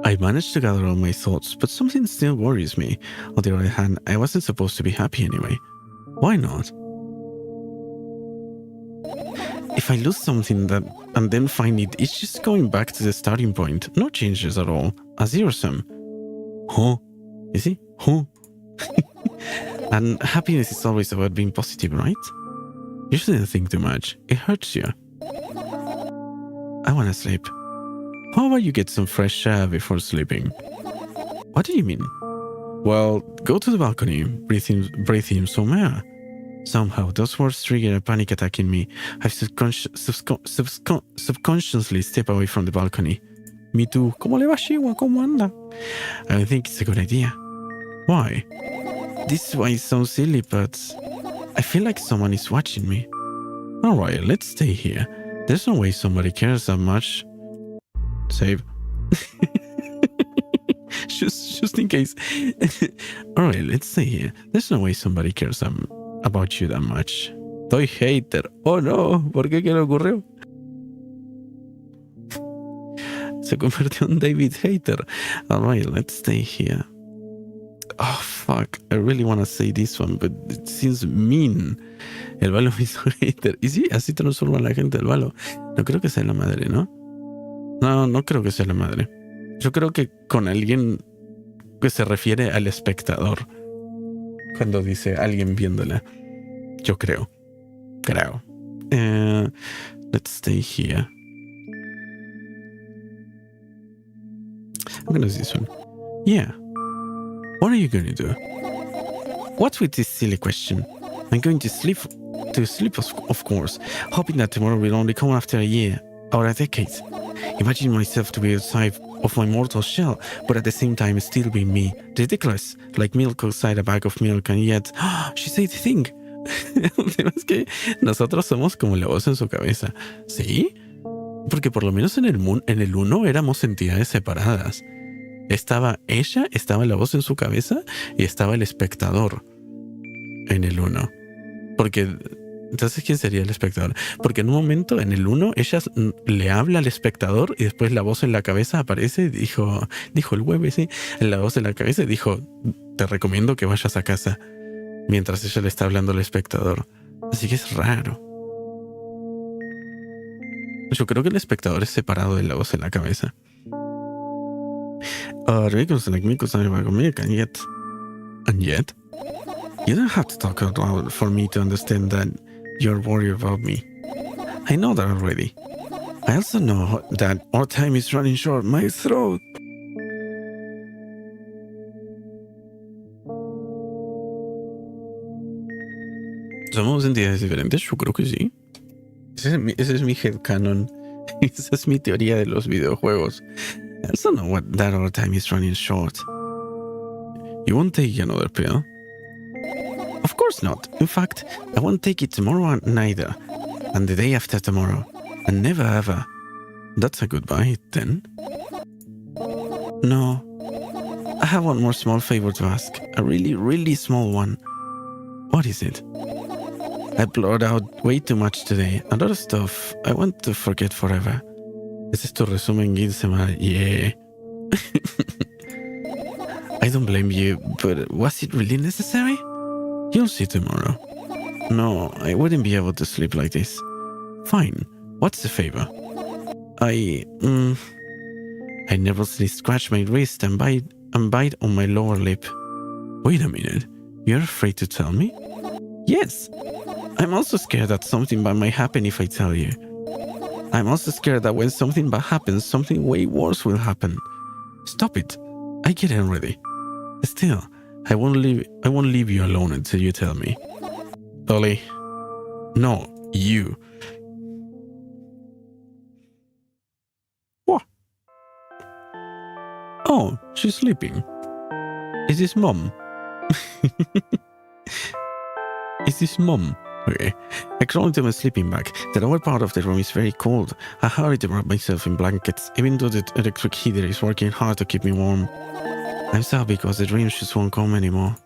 I managed to gather all my thoughts, but something still worries me. On the other hand, I wasn't supposed to be happy anyway. Why not? If I lose something and then find it's just going back to the starting point. No changes at all. A zero sum. Huh? Is it? Huh? And happiness is always about being positive, right? You shouldn't think too much. It hurts you. I want to sleep. How about you get some fresh air before sleeping? What do you mean? Well, go to the balcony, breathe in some air. Somehow, those words trigger a panic attack in me. I subconsciously step away from the balcony. Me too. ¿Cómo le va, Shiwa? ¿Cómo anda? I don't think it's a good idea. Why? This might sound silly, but I feel like someone is watching me. Alright, let's stay here. There's no way somebody cares that much. Save. just in case. Alright, let's stay here. There's no way somebody cares about you that much. Soy hater. Oh no, ¿por qué? ¿Qué le ocurrió? Se convirtió en David Hater. Alright, let's stay here. Oh, fuck. I really want to say this one, but it seems mean. El balo me hizo hater. Y sí, así transforma a la gente el balo. No creo que sea la madre, ¿no? No creo que sea la madre. Yo creo que con alguien que se refiere al espectador. Cuando dice alguien viéndola. Yo creo. Let's stay here. I'm gonna do this one. Yeah. What are you going to do? What's with this silly question? I'm going to sleep, of course, hoping that tomorrow will only come after a year or a decade. Imagine myself to be outside of my mortal shell, but at the same time still being me. Ridiculous, like milk outside a bag of milk, and yet, she said the thing. El tema es que nosotros somos como la voz en su cabeza. ¿Sí? Porque por lo menos en el 1 éramos entidades separadas. Estaba ella, estaba la voz en su cabeza y estaba el espectador en el 1. Porque, entonces, ¿quién sería el espectador? Porque en un momento, en el 1, ella le habla al espectador y después la voz en la cabeza aparece y dijo el web, sí, la voz en la cabeza y dijo, te recomiendo que vayas a casa, mientras ella le está hablando al espectador. Así que es raro. Yo creo que el espectador es separado de la voz en la cabeza. Vehicles like me could and yet, you don't have to talk out loud for me to understand that you're worried about me. I know that already. I also know that our time is running short. My throat. ¿Somos entidades diferentes? Yo creo que sí. Ese es mi headcanon. Esa es mi teoría de los videojuegos. I also know what that our time is running short. You won't take another pill? Of course not. In fact, I won't take it tomorrow neither. And the day after tomorrow. And never ever. That's a goodbye, then. No. I have one more small favor to ask. A really, really small one. What is it? I blurred out way too much today. A lot of stuff I want to forget forever. ¿Es esto resumen Gilsemar? Yeah. I don't blame you, but was it really necessary? You'll see tomorrow. No, I wouldn't be able to sleep like this. Fine. What's the favor? I nervously scratch my wrist and bite on my lower lip. Wait a minute. You're afraid to tell me? Yes. I'm also scared that something bad might happen if I tell you. I'm also scared that when something bad happens, something way worse will happen. Stop it. I get ready. Still, I won't leave you alone until you tell me. Dolly. No, you. What? Oh, she's sleeping. Is this Mom? Is this Mom? Okay. I crawl into my sleeping bag. The lower part of the room is very cold. I hurry to wrap myself in blankets, even though the electric heater is working hard to keep me warm. I'm sad because the dreams just won't come anymore.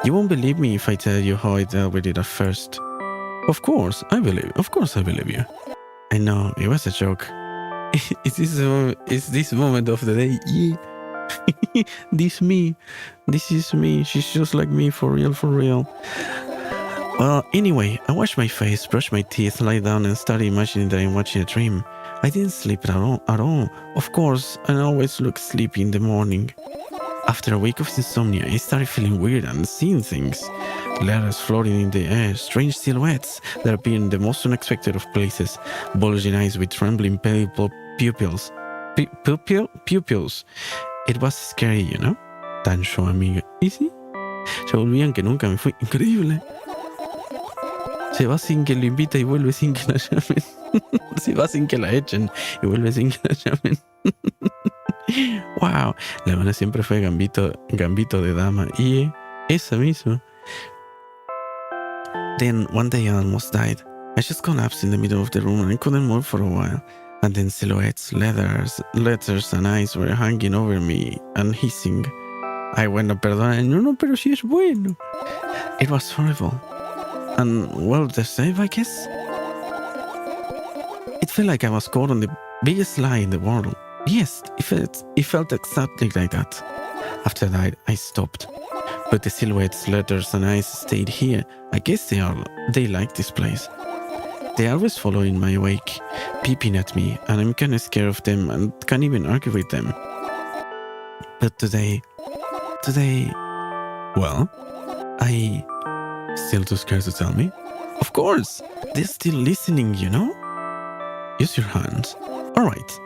You won't believe me if I tell you how I dealt with it at first. Of course I believe you. I know, it was a joke. Is this moment of the day? Yeah. This is me. She's just like me, for real. Well, anyway, I washed my face, brushed my teeth, lie down and started imagining that I'm watching a dream. I didn't sleep at all. Of course, I always look sleepy in the morning. After a week of insomnia, I started feeling weird and seeing things. Letters floating in the air, strange silhouettes that appear in the most unexpected of places, bulging eyes with trembling pale pupils. Pupils. It was scary, you know? Tan show, amiga. ¿Y sí? Se olvidan que nunca me fui. Increíble. Se va sin que lo invita y vuelve sin que la llamen. Se va sin que la echen y vuelve sin que la llamen. Wow. La hermana siempre fue gambito de dama. Y esa misma. Then one day I almost died. I just collapsed in the middle of the room and I couldn't move for a while. And then silhouettes, letters and eyes were hanging over me and hissing. Ay, bueno, perdona. No, pero sí es bueno. It was horrible. And, well, the same, I guess. It felt like I was caught on the biggest lie in the world. Yes, it felt exactly like that. After that, I stopped. But the silhouettes, letters, and eyes stayed here. I guess they like this place. They always follow in my wake, peeping at me, and I'm kind of scared of them and can't even argue with them. But today, well, I... Still too scared to tell me? Of course! They're still listening, you know? Use your hands. Alright.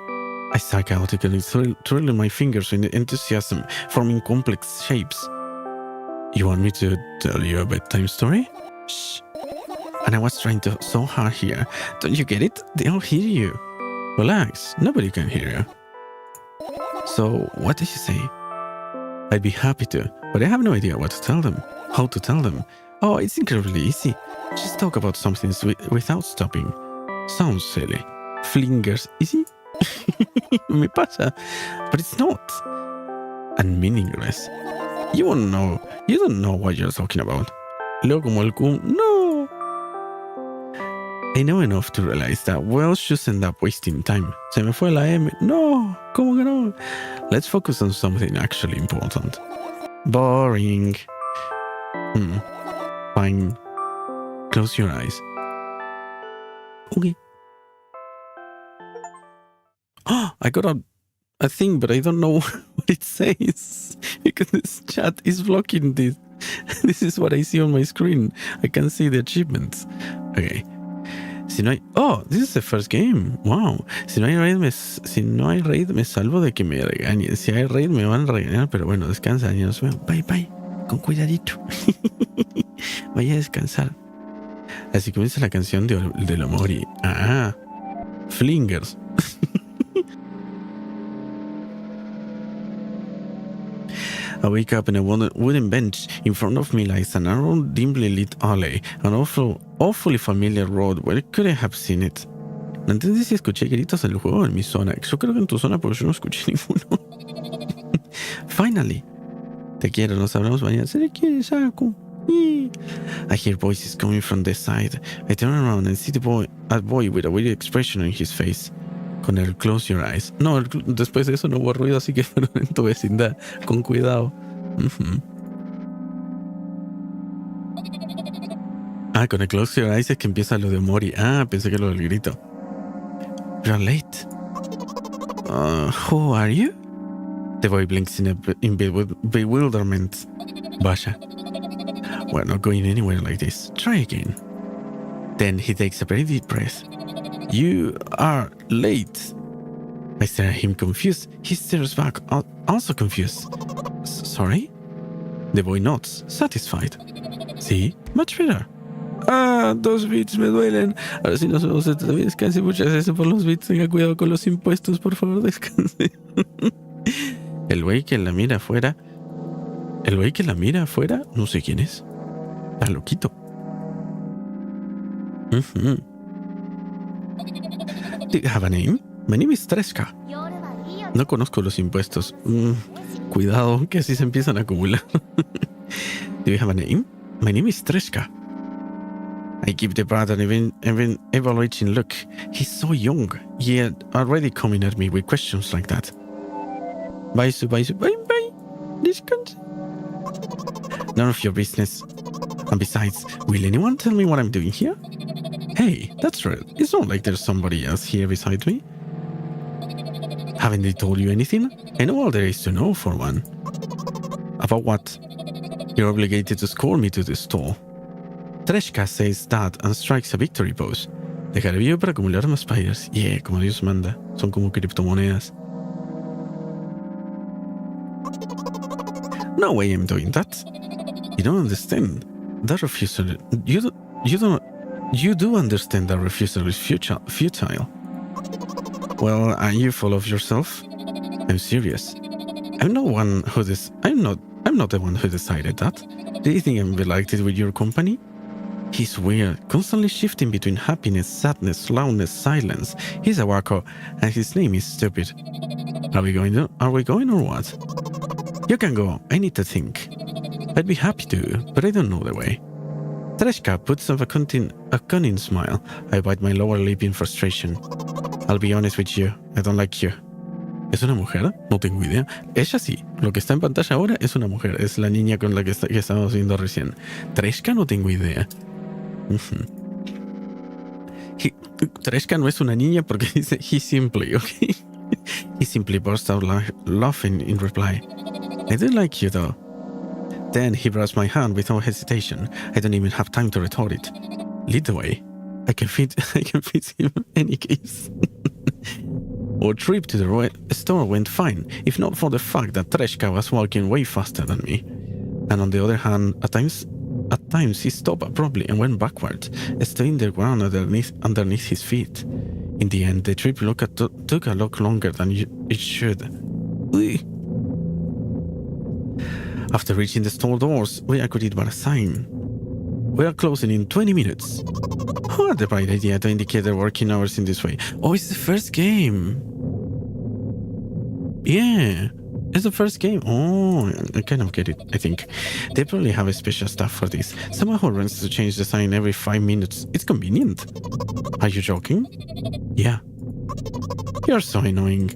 I start chaotically twirling my fingers in enthusiasm, forming complex shapes. You want me to tell you a bedtime story? Shh. And I was trying so hard here. Don't you get it? They all hear you. Relax. Nobody can hear you. So, what did you say? I'd be happy to, but I have no idea what to tell them. How to tell them. Oh, it's incredibly easy. Just talk about something without stopping. Sounds silly. Flingers, easy? Me pasa. But it's not. And meaningless. You don't know what you're talking about. Luego como el cum, no. I know enough to realize that we all should end up wasting time. Se me fue la M. No, ¿cómo que no? Let's focus on something actually important. Boring. Fine. Close your eyes. Okay. Oh, I got a thing, but I don't know what it says because this chat is blocking this. This is what I see on my screen. I can see the achievements. Okay. Si no hay... Oh, this is the first game. Wow. Si no hay raid, me salvo de que me regañen. Si hay raid, me van a regañar, pero bueno, descansa. Ya nos vemos. Bye, bye. Con cuidadito. Vaya a descansar. Así comienza la canción del Omori. Ah, Flingers. I wake up in a wooden bench. In front of me lies a narrow, dimly lit alley, an awfully familiar road. Where could I have seen it? No entendí si escuché gritos en el juego o en mi zona. Yo creo que en tu zona, porque yo no escuché ninguno. Finally. Te quiero, nos hablamos mañana. Se le quiere, Hago. I hear voices coming from the side. I turn around and see a boy with a weird expression on his face. Con el close your eyes. No, después de eso no hubo ruido, así que fueron en tu vecindad. Con cuidado. Ah, con el close your eyes es que empieza lo de Omori. Ah, pensé que lo del grito. You're late. Who are you? The boy blinks in bewilderment. Vaya. We're not going anywhere like this. Try again. Then he takes a very deep breath. You are late. I stare at him confused. He stares back, also confused. Sorry? The boy nods, satisfied. See? Much better. Ah, 2 bits me duelen. Ahora sí nos vemos. También descanse. Muchas gracias por los bits. Tenga cuidado con los impuestos, por favor, descanse. El güey que la mira afuera. El güey que la mira afuera, no sé quién es. Está loquito. Do you have a name? My name is Treska. No conozco los impuestos. Cuidado, que así se empiezan a acumular. Do you have a name? My name is Treska. I give the brat an evaluating look. He's so young, yet already coming at me with questions like that. Bye. Descanse. None of your business. And besides, will anyone tell me what I'm doing here? Hey, that's right. It's not like there's somebody else here beside me. Haven't they told you anything? I know all there is to know, for one. About what? You're obligated to escort me to the store. Treska says that and strikes a victory pose. Dejaré vivo para acumular más spiders. Yeah, como Dios manda. Son como criptomonedas. No way I'm doing that. You don't understand. That refusal... You do understand that refusal is futile. Well, are you full of yourself? I'm serious. I'm not the one who decided that. Do you think I'm delighted with your company? He's weird, constantly shifting between happiness, sadness, loudness, silence. He's a wacko, and his name is stupid. Are we going or what? You can go. I need to think. I'd be happy to, but I don't know the way. Treska puts up a cunning smile. I bite my lower lip in frustration. I'll be honest with you, I don't like you. ¿Es una mujer? No tengo idea. Ella sí. Lo que está en pantalla ahora es una mujer. Es la niña con la que estábamos viendo recién. Treska no tengo idea. Treska no es una niña porque dice he simply, okay? He simply burst out laughing in reply. I do like you though. Then he grabs my hand without hesitation. I don't even have time to retort it. Lead the way. I can fit him in any case. Our trip to the store went fine, if not for the fact that Treska was walking way faster than me. And on the other hand, at times he stopped abruptly and went backwards, staying the ground underneath his feet. In the end, the trip took a lot longer than it should. After reaching the store doors, we are greeted by a sign. We are closing in 20 minutes. Who had the bright idea to indicate their working hours in this way? Oh, it's the first game. Yeah, it's the first game. Oh, I kind of get it, I think. They probably have a special staff for this. Someone who runs to change the sign every 5 minutes. It's convenient. Are you joking? Yeah. You're so annoying.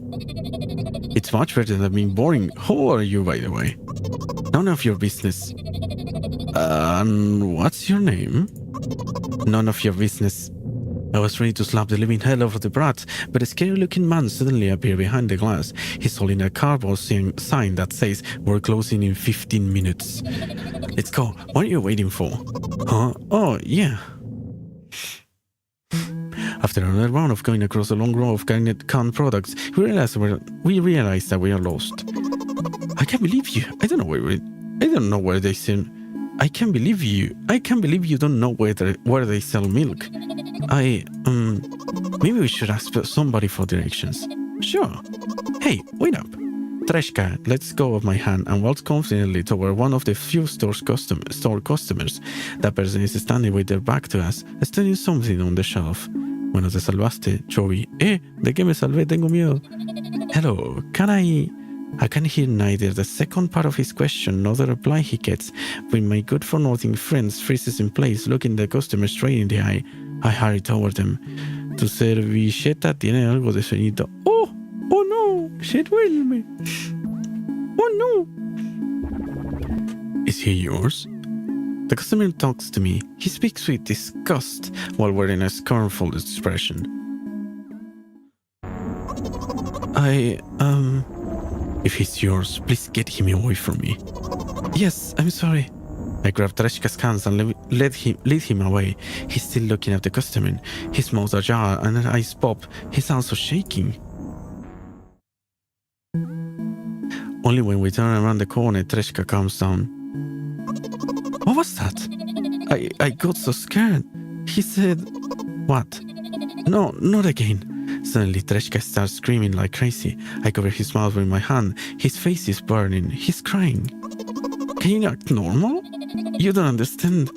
It's much better than being boring. Who are you, by the way? None of your business. What's your name? None of your business. I was ready to slap the living hell out of the brat, but a scary-looking man suddenly appeared behind the glass. He's holding a cardboard sign that says, "We're closing in 15 minutes. Let's go. What are you waiting for? Huh? Oh, yeah. After another round of going across a long row of canned products, we realized that we are lost. I can't believe you. I don't know where they seem. I can't believe you. I can't believe you don't know where they sell milk. Maybe we should ask somebody for directions. Sure. Hey, wait up. Treshka lets go of my hand and walks confidently toward one of the few store customers. That person is standing with their back to us, studying something on the shelf. Bueno, te salvaste, Chovy. ¿De qué me salvé? Tengo miedo. Hello, I can hear neither the second part of his question nor the reply he gets. When my good-for-nothing friend freezes in place, looking the customer straight in the eye, I hurry toward them. Tu servilleta tiene algo de sueñito. ¡Oh! ¡Oh no! ¡Se duerme! ¡Oh no! Is he yours? The customer talks to me. He speaks with disgust while wearing a scornful expression. If he's yours, please get him away from me. Yes, I'm sorry. I grab Treshka's hands and lead him away. He's still looking at the customer. His mouth ajar and his eyes pop. He's also shaking. Only when we turn around the corner, Treshka calms down. What was that? I got so scared. He said... What? No, not again. Suddenly, Treshka starts screaming like crazy. I cover his mouth with my hand. His face is burning. He's crying. Can you act normal? You don't understand.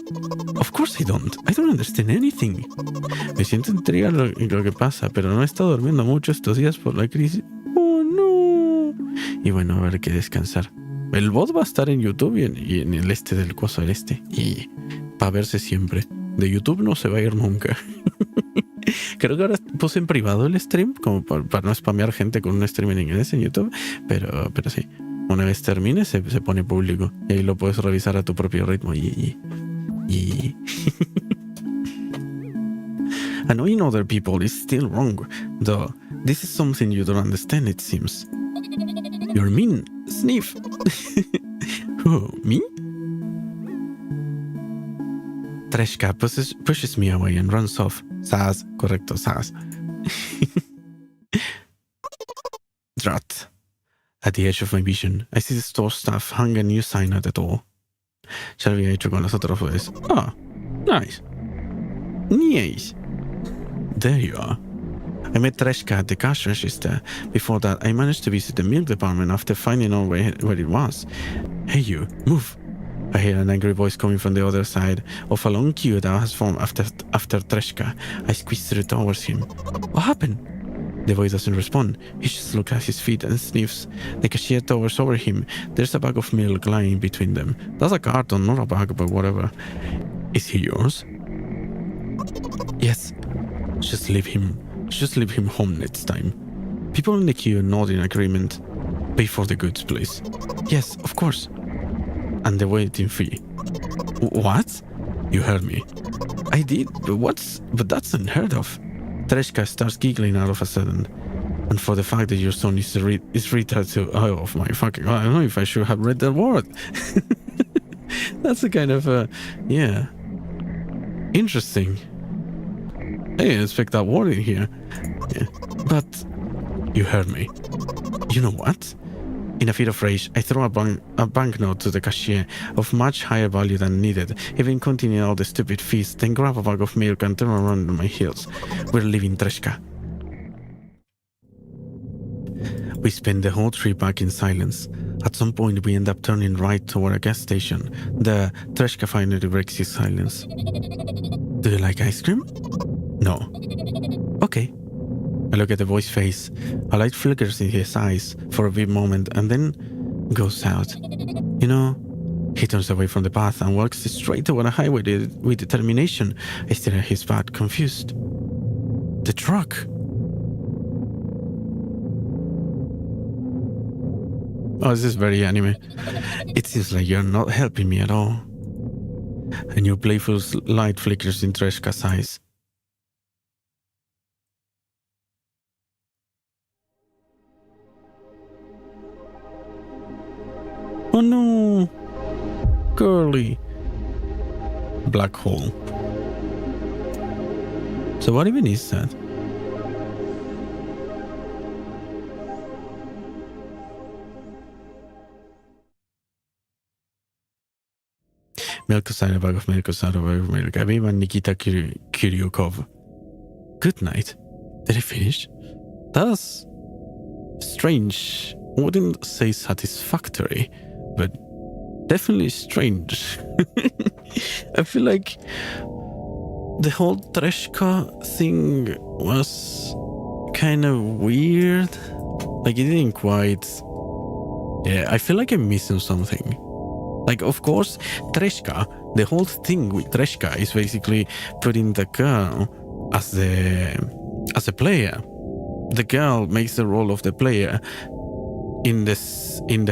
Of course I don't. I don't understand anything. Me siento intrigado lo que pasa, pero no he estado durmiendo mucho estos días por la crisis. Oh, no. Y bueno, a ver, que descansar. El bot va a estar en YouTube y en el del coso del Y para verse siempre. De YouTube no se va a ir nunca. Creo que ahora puse en privado el stream, como para no spamear gente con un stream en inglés en YouTube, pero sí. Una vez termine, se pone público. Y ahí lo puedes revisar a tu propio ritmo. Annoying other people is still wrong, though. This is something you don't understand, it seems. You're mean, Sniff. Who, me? Treshka pushes me away and runs off. Sas, correcto, Sas. Drat. At the edge of my vision, I see the store staff hang a new sign at the door. Ya lo había hecho con las otras veces. Ah, nice. Nice. There you are. I met Treshka at the cash register. Before that, I managed to visit the milk department after finding out where it was. Hey you, move. I hear an angry voice coming from the other side of a long queue that has formed after Treshka. I squeeze through towards him. What happened? The boy doesn't respond. He just looks at his feet and sniffs. The cashier towers over him. There's a bag of milk lying between them. That's a carton, not a bag, but whatever. Is he yours? Yes. Just leave him home next time. People in the queue nod in agreement. Pay for the goods, please. Yes, of course. And the waiting fee. What? You heard me. I did, but that's unheard of. Treshka starts giggling out of a sudden. And for the fact that your son is retarded to... Oh, my fucking... I don't know if I should have read that word. That's a kind of... yeah. Interesting. I didn't expect that word in here. Yeah. But... You heard me. You know what? In a fit of rage, I throw a banknote to the cashier of much higher value than needed, even continuing all the stupid fees, then grab a bag of milk and turn around on my heels. We're leaving Treshka. We spend the whole trip back in silence. At some point, we end up turning right toward a gas station. The Treshka finally breaks his silence. Do you like ice cream? No. Okay. I look at the boy's face. A light flickers in his eyes for a brief moment and then goes out. You know, he turns away from the path and walks straight toward a highway with determination. I stare at his back, confused. The truck. Oh, this is very anime. It seems like you're not helping me at all. A new playful light flickers in Treshka's eyes. Oh no! Curly. Black hole. So what even is that? Milk aside, a bag of milk aside, a bag of milk. Abim and Nikita Kiryukov. Good night. Did I finish? That's strange. I wouldn't say satisfactory, but definitely strange. I feel like the whole Treshka thing was kind of weird. Like, it didn't quite... Yeah, I feel like I'm missing something. Like, of course, Treshka, the whole thing with Treshka is basically putting the girl as a player. The girl makes the role of the player in the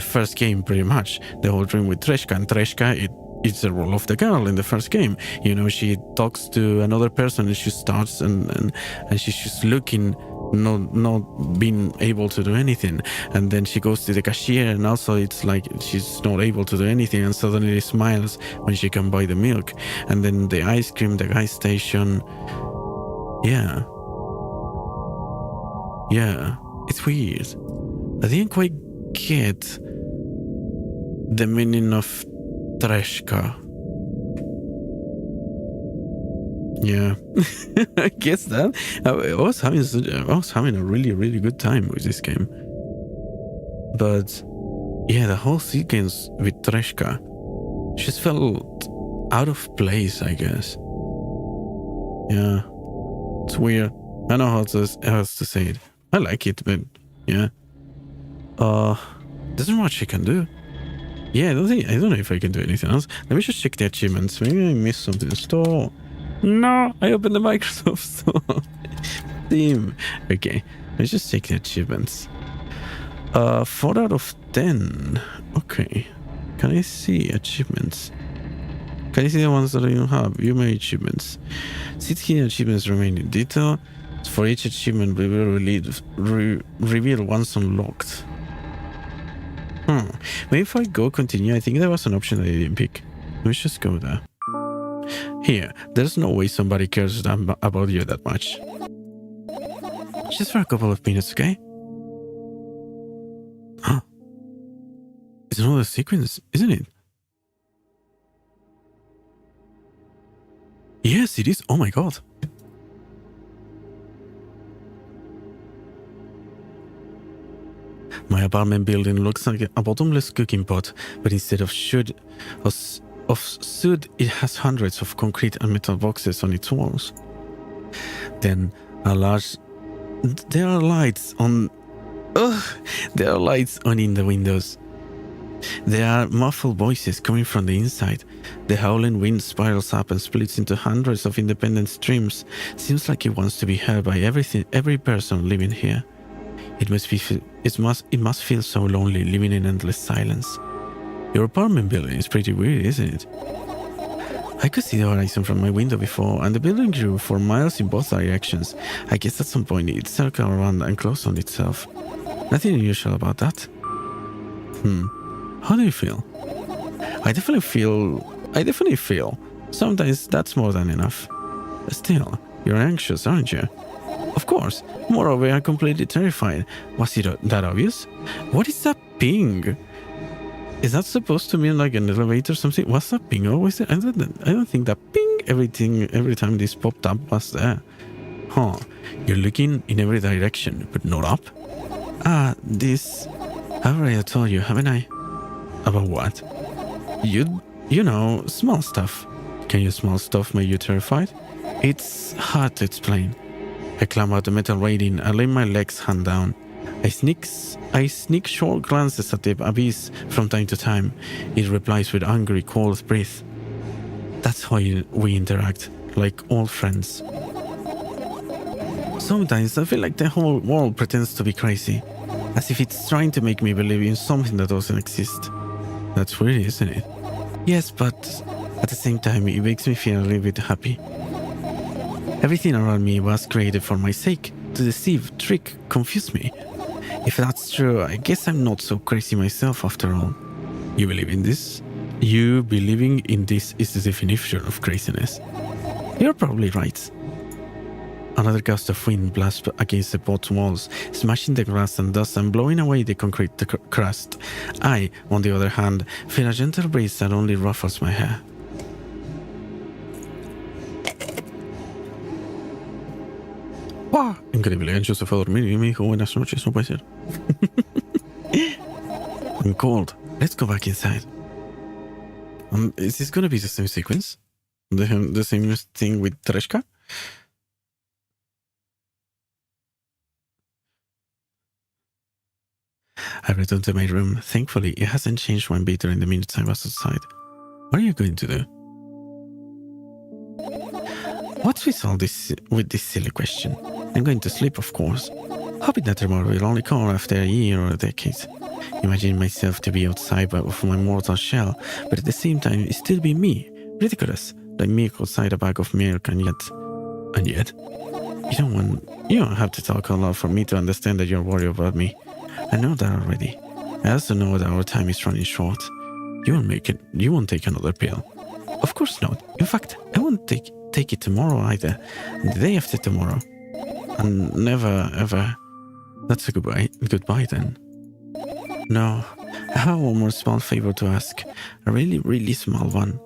first game, pretty much. The whole dream with Treshka, and Treshka, it's the role of the girl in the first game. You know, she talks to another person and she starts and she's just looking, not being able to do anything, and then she goes to the cashier and also it's like she's not able to do anything, and suddenly smiles when she can buy the milk, and then the ice cream, the gas station. Yeah, it's weird. I didn't quite get the meaning of Treshka. Yeah, I guess that. I was having a really, really good time with this game. But yeah, the whole sequence with Treshka just felt out of place, I guess. Yeah, it's weird. I know how else to say it. I like it, but yeah. There's not much I can do. Yeah, I don't know if I can do anything else. Let me just check the achievements. Maybe I missed something in the store. No, I opened the Microsoft Store. Steam. Okay, let's just check the achievements. 4 out of 10. Okay. Can I see achievements? Can you see the ones that you have? You made achievements. See here achievements remain in detail. For each achievement, we will reveal once unlocked. Maybe if I go continue, I think there was an option that I didn't pick. Let's just go there. Here, there's no way somebody cares about you that much. Just for a couple of minutes, okay? Huh. It's another sequence, isn't it? Yes, it is. Oh my god. My apartment building looks like a bottomless cooking pot, but instead of soot, it has hundreds of concrete and metal boxes on its walls. Then there are lights on in the windows. There are muffled voices coming from the inside. The howling wind spirals up and splits into hundreds of independent streams. Seems like it wants to be heard by every person living here. It must feel so lonely living in endless silence. Your apartment building is pretty weird, isn't it? I could see the horizon from my window before, and the building grew for miles in both directions. I guess at some point it circled around and closed on itself. Nothing unusual about that. How do you feel? I definitely feel. Sometimes that's more than enough. Still, you're anxious, aren't you? Of course. Moreover, I'm completely terrified. Was it that obvious? What is that ping? Is that supposed to mean like an elevator or something? What's that ping always there? I don't think that ping every time this popped up was there. Huh. You're looking in every direction, but not up? This... I've already told you, haven't I? About what? You know, small stuff. Can you small stuff make you terrified? It's hard to explain. I climb out the metal railing and lay my legs hand down. I sneak short glances at the abyss from time to time. It replies with angry, cold breath. That's how we interact, like old friends. Sometimes I feel like the whole world pretends to be crazy, as if it's trying to make me believe in something that doesn't exist. That's weird, isn't it? Yes, but at the same time, it makes me feel a little bit happy. Everything around me was created for my sake, to deceive, trick, confuse me. If that's true, I guess I'm not so crazy myself after all. You believe in this? You believing in this is the definition of craziness. You're probably right. Another gust of wind blasts against the pot's walls, smashing the grass and dust and blowing away the concrete crust. I, on the other hand, feel a gentle breeze that only ruffles my hair. ¡Wow! Increíble, Gancho se fue a dormir y me dijo buenas noches, no puede ser. I'm cold. Let's go back inside. Is this gonna be the same sequence? The same thing with Treshka? I returned to my room. Thankfully, it hasn't changed one bit during the minutes I was outside. What are you going to do? What's with this silly question? I'm going to sleep, of course. Hoping that tomorrow will only come after a year or a decade. Imagine myself to be outside of my mortal shell, but at the same time still be me. Ridiculous. Like milk outside a bag of milk, and yet, you don't have to talk a lot for me to understand that you're worried about me. I know that already. I also know that our time is running short. You won't take another pill. Of course not. In fact, I won't take it tomorrow either. And the day after tomorrow. And never ever. That's a goodbye then. No, I have one more small favor to ask. A really, really small one.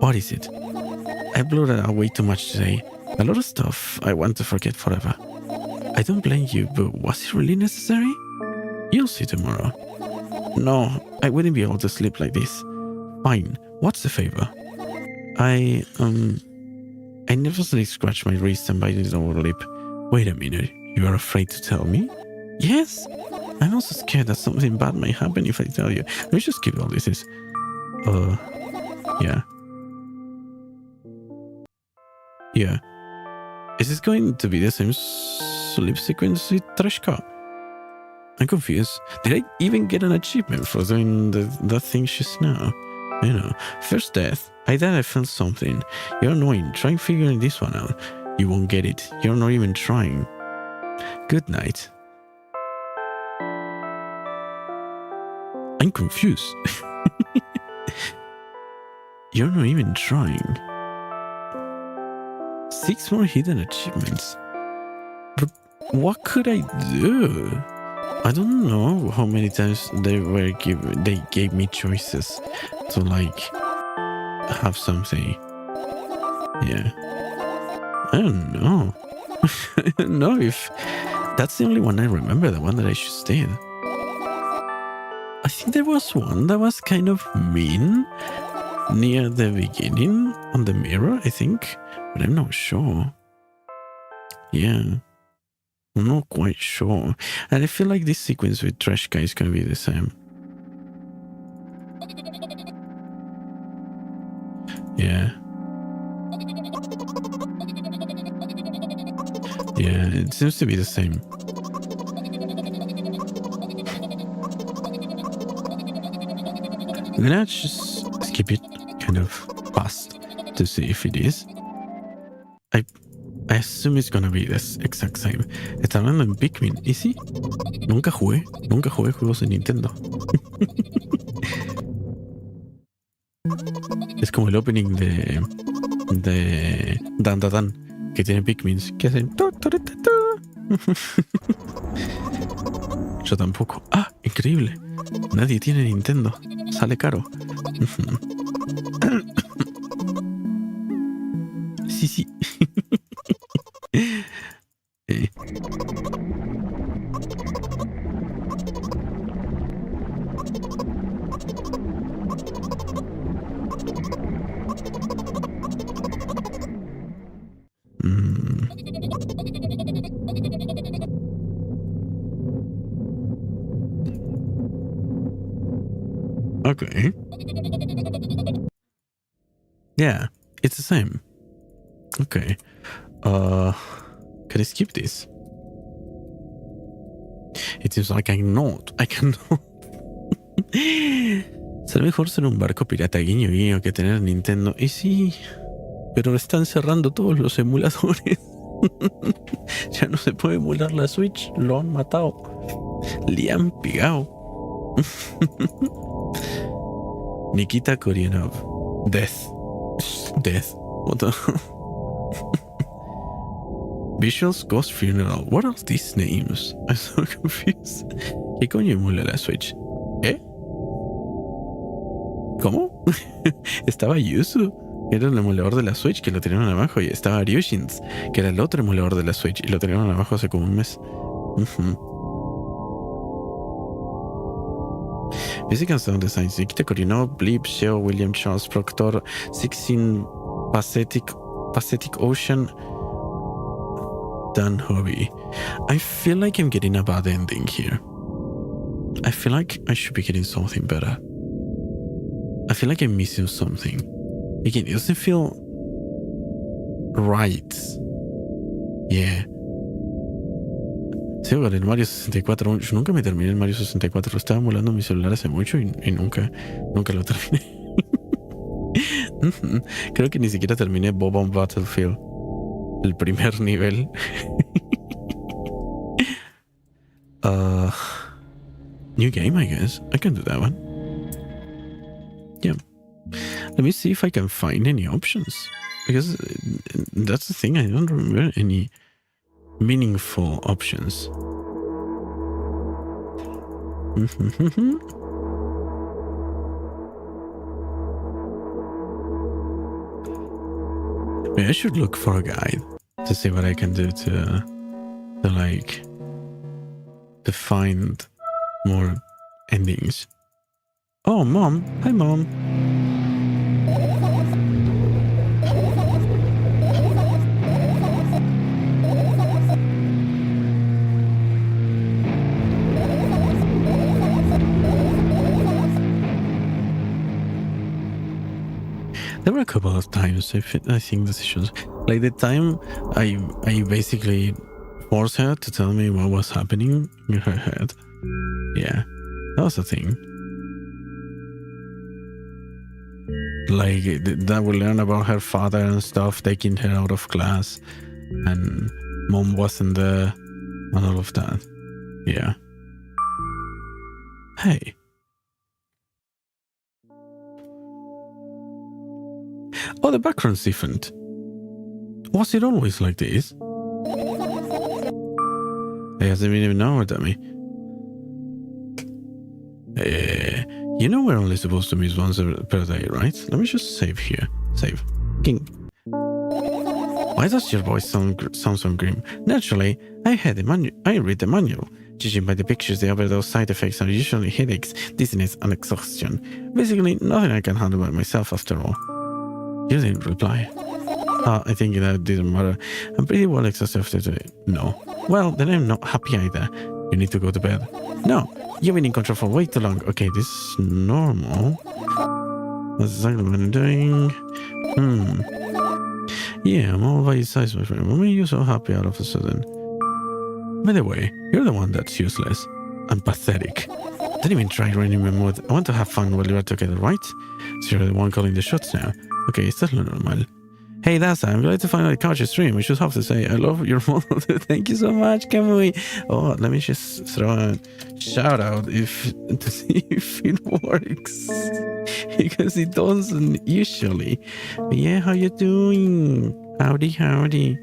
What is it? I blew it out way too much today. A lot of stuff I want to forget forever. I don't blame you, but was it really necessary? You'll see tomorrow. No, I wouldn't be able to sleep like this. Fine, what's the favor? I nervously scratched my wrist and bit his lower lip. Wait a minute, you are afraid to tell me? Yes. I'm also scared that something bad may happen if I tell you. Let me just keep all this is. Yeah. Yeah. Is this going to be the same sleep sequence with Treshka? I'm confused. Did I even get an achievement for doing that thing just now? You know, first death. I thought I felt something. You're annoying. Try figuring this one out. You won't get it. You're not even trying. Good night. I'm confused. You're not even trying. 6 more hidden achievements. But what could I do? I don't know how many times they gave me choices to like have something. Yeah. I don't know. I don't know if that's the only one I remember, the one that I just did. I think there was one that was kind of mean near the beginning on the mirror, I think, but I'm not sure. Yeah, I'm not quite sure. And I feel like this sequence with Treshka is going to be the same. Yeah. Yeah, it seems to be the same. I'm gonna just skip it kind of fast to see if it is. I assume it's gonna be this exact same. Está hablando en Pikmin, ¿y sí? Nunca jugué juegos de Nintendo. Es como el opening de Dan Dan Dan, que tiene Pikmins que hacen Yo tampoco. Ah, increíble. Nadie tiene Nintendo. Sale caro. Sí, sí. Okay. Yeah, it's the same. Okay. Can I skip this? It seems like I cannot. Será mejor ser un barco pirata guiño guiño que tener Nintendo. Y sí, pero están cerrando todos los emuladores. Ya no se puede emular la Switch. Lo han matado. Le han pegado. Nikita Koreanov. Death. What the... Visuals Ghost Funeral. What are these names? I'm so confused. ¿Qué coño emula la Switch? ¿Eh? ¿Cómo? ¿Estaba Yuzu Era el emulador de la Switch que lo tenían abajo y estaba Ryushins, que era el otro emulador de la Switch y lo tenían abajo hace como un mes. Physical sound design. Nikita Korino, Bleep, Sheo, William Charles Proctor, 16 Pathetic Ocean, Dan Hobby. I feel like I'm getting a bad ending here. I feel like I should be getting something better. I feel like I'm missing something. Again, it doesn't feel right. Yeah. Sí, con el Mario 64. Yo nunca me terminé el Mario 64. Lo estaba emulando en mi celular hace mucho y nunca lo terminé. Creo que ni siquiera terminé Bob on Battlefield. El primer nivel. New game, I guess. I can do that one. Yeah. Let me see if I can find any options. Because that's the thing, I don't remember any meaningful options. Maybe I should look for a guide to see what I can do to find more endings. Oh, Mom. Hi, Mom. There were a couple of times I think decisions. Like the time I basically forced her to tell me what was happening in her head. Yeah, that was a thing. Like that we learn about her father and stuff, taking her out of class, and Mom wasn't there, and all of that. Yeah. Hey. Oh, the background's different. Was it always like this? He hasn't even know, dummy. You know we're only supposed to miss once per day, right? Let me just save here. Save. King. Why does your voice sound so grim? Naturally, I read the manual. Judging by the pictures, the overdose side effects are usually headaches, dizziness, and exhaustion. Basically, nothing I can handle by myself after all. You didn't reply. I think that didn't matter. I'm pretty well exhausted after today. No. Well, then I'm not happy either. You need to go to bed. No, you've been in control for way too long. Okay, this is normal. That's exactly what I'm doing. Yeah, I'm all by your size, my friend. What made you so happy all of a sudden? By the way, you're the one that's useless and pathetic. Don't even try running my mood. I want to have fun while you're together, right? So you're the one calling the shots now. Okay, it's totally normal. Hey, Dasa, I'm glad to find out the couch stream. We should have to say, I love your model. Thank you so much, can we? Oh, let me just throw a shout out to see if it works. Because it doesn't usually. But yeah, how you doing? Howdy.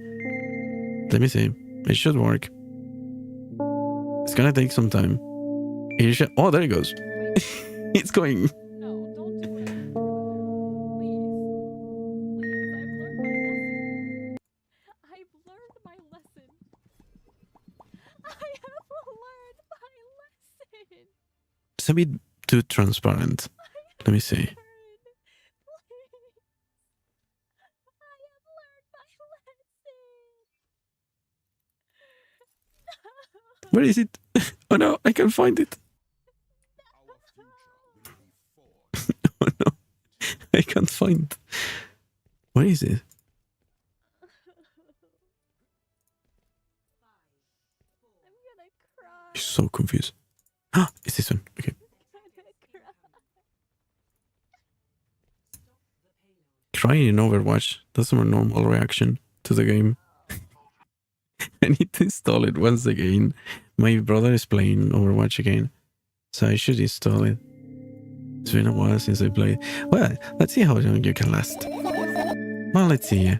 Let me see. It should work. It's gonna take some time. Oh, there it goes. It's going. It's a bit too transparent. Let me see. Where is it? Oh no, I can't find it. Oh no, I can't find. Where is it? I'm so confused. Ah, it's this one. Okay. Crying in Overwatch. That's my normal reaction to the game. I need to install it once again. My brother is playing Overwatch again, so I should install it. It's been a while since I played. Well, let's see how long you can last. Well, let's see.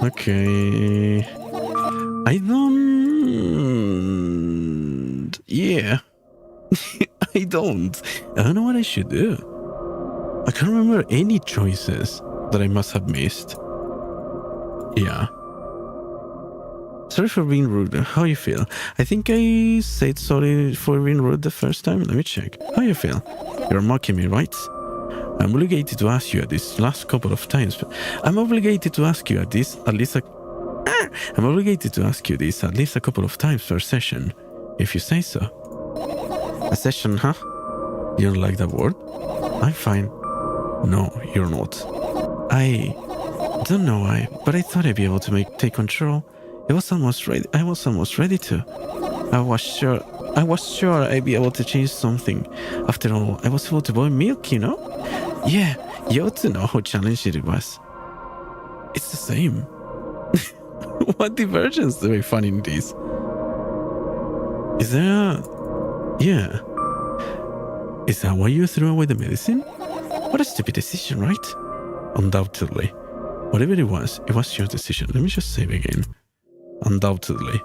Okay. I don't... Yeah. I don't know what I should do. I can't remember any choices. that I must have missed. Yeah. Sorry for being rude. How you feel? I think I said sorry for being rude the first time. Let me check. How you feel? You're mocking me, right? I'm obligated to ask you this last couple of times. I'm obligated to ask you at least I'm obligated to ask you this at least a couple of times per session, if you say so. A session, huh? You don't like that word? I'm fine. No, you're not. I don't know why, but I thought I'd be able to take control. I was almost ready to. I was sure I'd be able to change something. After all, I was able to boil milk, you know? Yeah, you ought to know how challenging it was. It's the same. What divergence do I find in this? Is there yeah. Is that why you threw away the medicine? What a stupid decision, right? Undoubtedly. Whatever it was your decision. Let me just save again. Undoubtedly.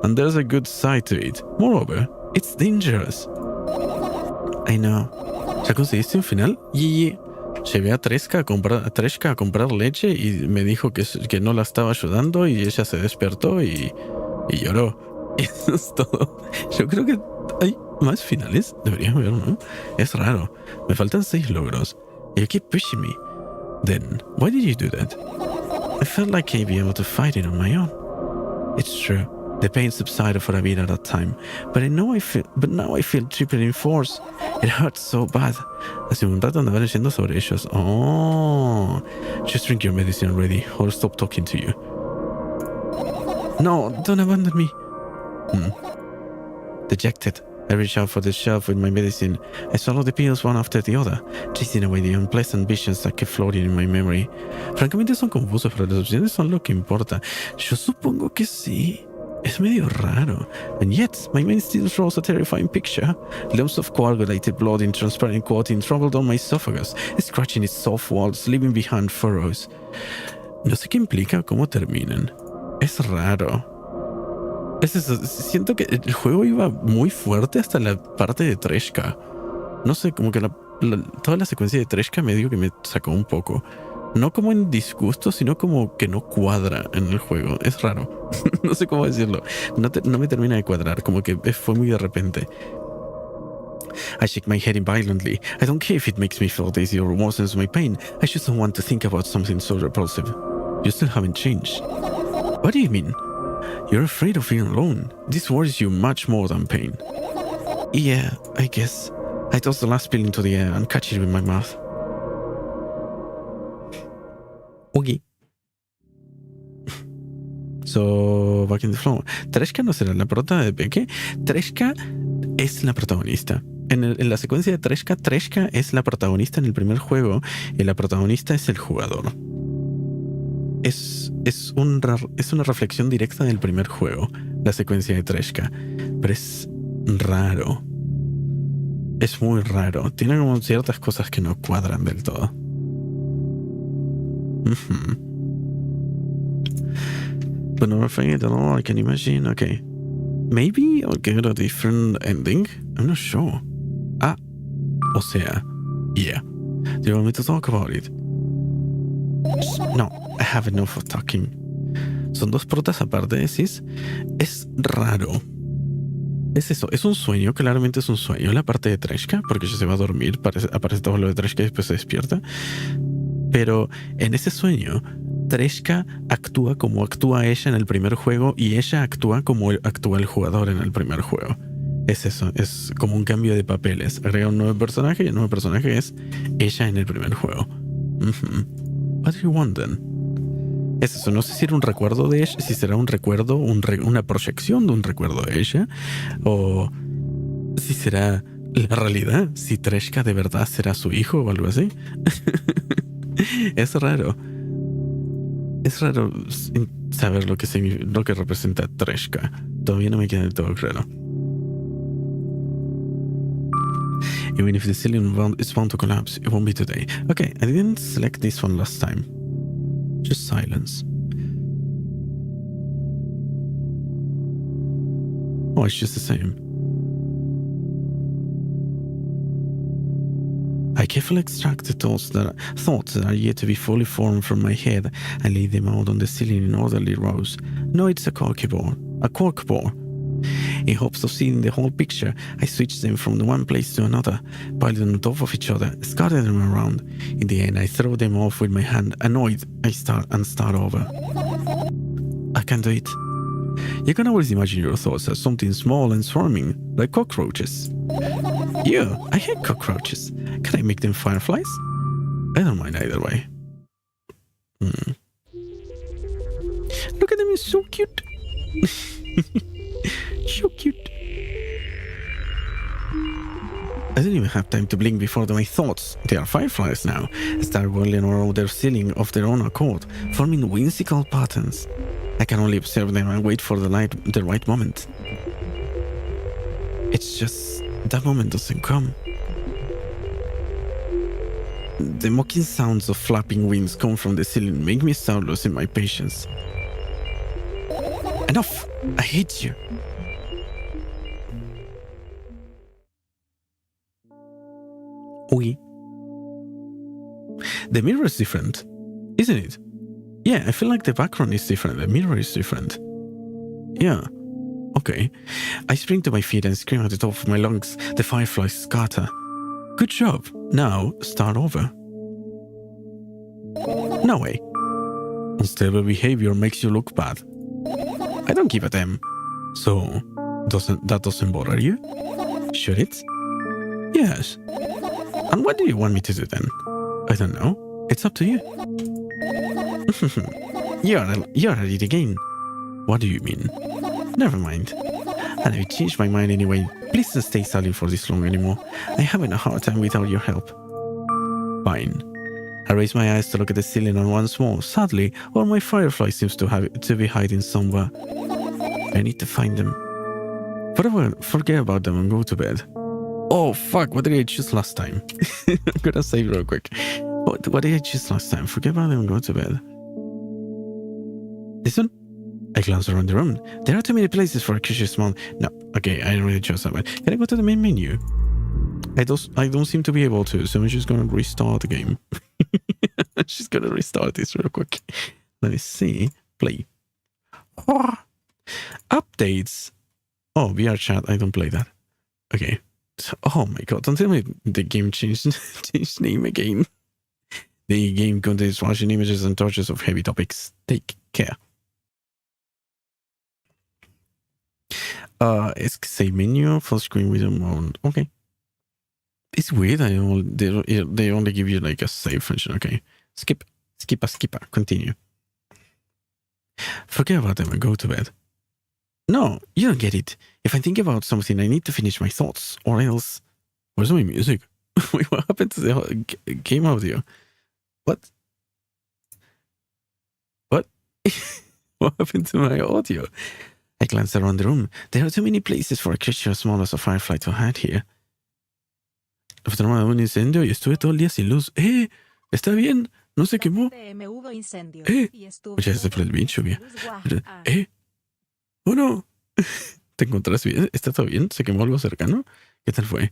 And there's a good side to it. Moreover, it's dangerous. I know. ¿Ya conseguiste un final? Yeah. Llevé a Treshka a comprar leche y me dijo que no la estaba ayudando y ella se despertó y lloró. Eso es todo. Yo creo que hay más finales. Debería haber, ¿no? Es raro. Me faltan 6 logros. You keep pushing me. Then, why did you do that? I felt like I'd be able to fight it on my own. It's true. The pain subsided for a bit at that time, but now I feel triple in force. It hurts so bad. Hace un rato andaba leyendo sobre ellos. Oh, just drink your medicine already, or I'll stop talking to you. No, don't abandon me. Dejected, I reached out for the shelf with my medicine. I swallowed the pills one after the other, chasing away the unpleasant visions that kept floating in my memory. Francamente son confusos, pero las opciones son lo que importa. Yo supongo que sí. Es medio raro. And yet, my mind still shows a terrifying picture. Lumps of coagulated blood in transparent coating traveled down my esophagus, scratching its soft walls, leaving behind furrows. No sé qué implica cómo terminan. Es raro. Es eso. Siento que el juego iba muy fuerte hasta la parte de Treshka. No sé, como que toda la secuencia de Treshka medio que me sacó un poco. No como en disgusto, sino como que no cuadra en el juego. Es raro. No sé cómo decirlo. No me termina de cuadrar. Como que fue muy de repente. I shake my head violently. I don't care if it makes me feel dizzy or worsens my pain. I just don't want to think about something so repulsive. You still haven't changed. What do you mean? You're afraid of being alone. This worries you much more than pain. Yeah, I guess. I toss the last pill into the air and catch it with my mouth. Okay. So, back in the flow. Treshka no será la prota de Peque. Treshka es la protagonista. En la secuencia de Treshka, Treshka es la protagonista en el primer juego y la protagonista es el jugador. Es una reflexión directa del primer juego, la secuencia de Treshka. Pero es raro. Es muy raro. Tiene como ciertas cosas que no cuadran del todo. But not afraid at all, I can imagine. Okay. Maybe I'll get a different ending. I'm not sure. O sea, yeah. Do you want me to talk about it? No, I have enough of talking. Son 2 protas aparte, decís. Es raro. Es eso, es un sueño, claramente es un sueño. La parte de Treshka, porque ella se va a dormir, aparece todo lo de Treshka y después se despierta. Pero en ese sueño, Treshka actúa como actúa ella en el primer juego y ella actúa como actúa el jugador en el primer juego. Es eso, es como un cambio de papeles. Agrega un nuevo personaje y el nuevo personaje es ella en el primer juego. What do you want then? Es eso, no sé si era un recuerdo de ella, si será un recuerdo, una proyección de un recuerdo de ella, o si será la realidad, si Treshka de verdad será su hijo o algo así. Es raro. Es raro saber lo que representa Treshka. Todavía no me queda del todo claro. Even if the ceiling is bound to collapse, it won't be today. Okay, I didn't select this one last time. Just silence. Oh, it's just the same. I carefully extract the thoughts that are yet to be fully formed from my head and lay them out on the ceiling in orderly rows. No, it's a corkboard. In hopes of seeing the whole picture, I switch them from one place to another, pile them on top of each other, scatter them around. In the end, I throw them off with my hand. Annoyed, I start over. I can't do it. You can always imagine your thoughts as something small and swarming, like cockroaches. Yeah, I hate cockroaches. Can I make them fireflies? I don't mind either way. Look at them, it's so cute. So cute. I don't even have time to blink before my thoughts, they are fireflies now, start whirling around their ceiling of their own accord, forming whimsical patterns. I can only observe them and wait for the right moment. It's just that moment doesn't come. The mocking sounds of flapping wings come from the ceiling make me start losing my patience. Enough! I hate you. Oui. The mirror is different, isn't it? Yeah, I feel like the background is different. The mirror is different. Yeah. Okay. I spring to my feet and scream at the top of my lungs. The fireflies scatter. Good job. Now, start over. No way. Unstable behavior makes you look bad. I don't give a damn. So, that doesn't bother you? Should it? Yes. And what do you want me to do then? I don't know. It's up to you. You're at it again. What do you mean? Never mind. And I changed my mind anyway. Please don't stay silent for this long anymore. I'm having a hard time without your help. Fine. I raise my eyes to look at the ceiling and once more, sadly, all my firefly seems to be hiding somewhere. I need to find them. Forget about them and go to bed. Oh fuck, what did I choose last time? I'm gonna save real quick. What did I choose last time? Forget about them and go to bed. This one? I glance around the room. There are too many places for a curious small... No, okay, I already chose that one. Can I go to the main menu? I don't seem to be able to, so I'm just gonna restart the game. She's gonna restart this real quick. Let me see. Play. Oh, updates. Oh, VR chat. I don't play that. Okay. Oh my god, don't tell me the game changed name again. The game contains flashing images and touches of heavy topics. Take care. Save menu, full screen with a mode. Okay. It's weird. They only give you like a save function. Okay. Skipper. Continue. Forget about them and go to bed. No, you don't get it. If I think about something, I need to finish my thoughts, or else... Where's my music? Wait, what happened to the game audio? What? What happened to my audio? I glance around the room. There are too many places for a creature as small as a firefly to hide here. After un incendio y estuve todo el día sin luz. ¿Está bien? ¿No se quemó? Muchas gracias por el bicho, mía. ¡Oh, no! ¿Te encontrás bien? ¿Está todo bien? ¿Se quemó algo cercano? ¿Qué tal fue?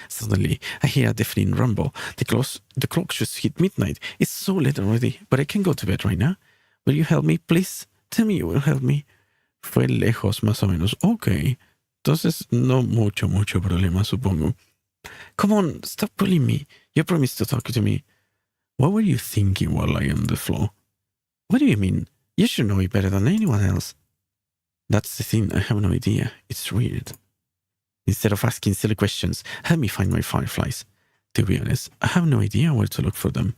Suddenly, I hear a deafening rumble. The clock just hit midnight. It's so late already, but I can't go to bed right now. Will you help me, please? Tell me you will help me. Fue lejos, más o menos. Ok. Entonces, no mucho problema, supongo. Come on, stop pulling me. You promised to talk to me. What were you thinking while lying on the floor? What do you mean? You should know it better than anyone else. That's the thing, I have no idea. It's weird. Instead of asking silly questions, help me find my fireflies. To be honest, I have no idea where to look for them.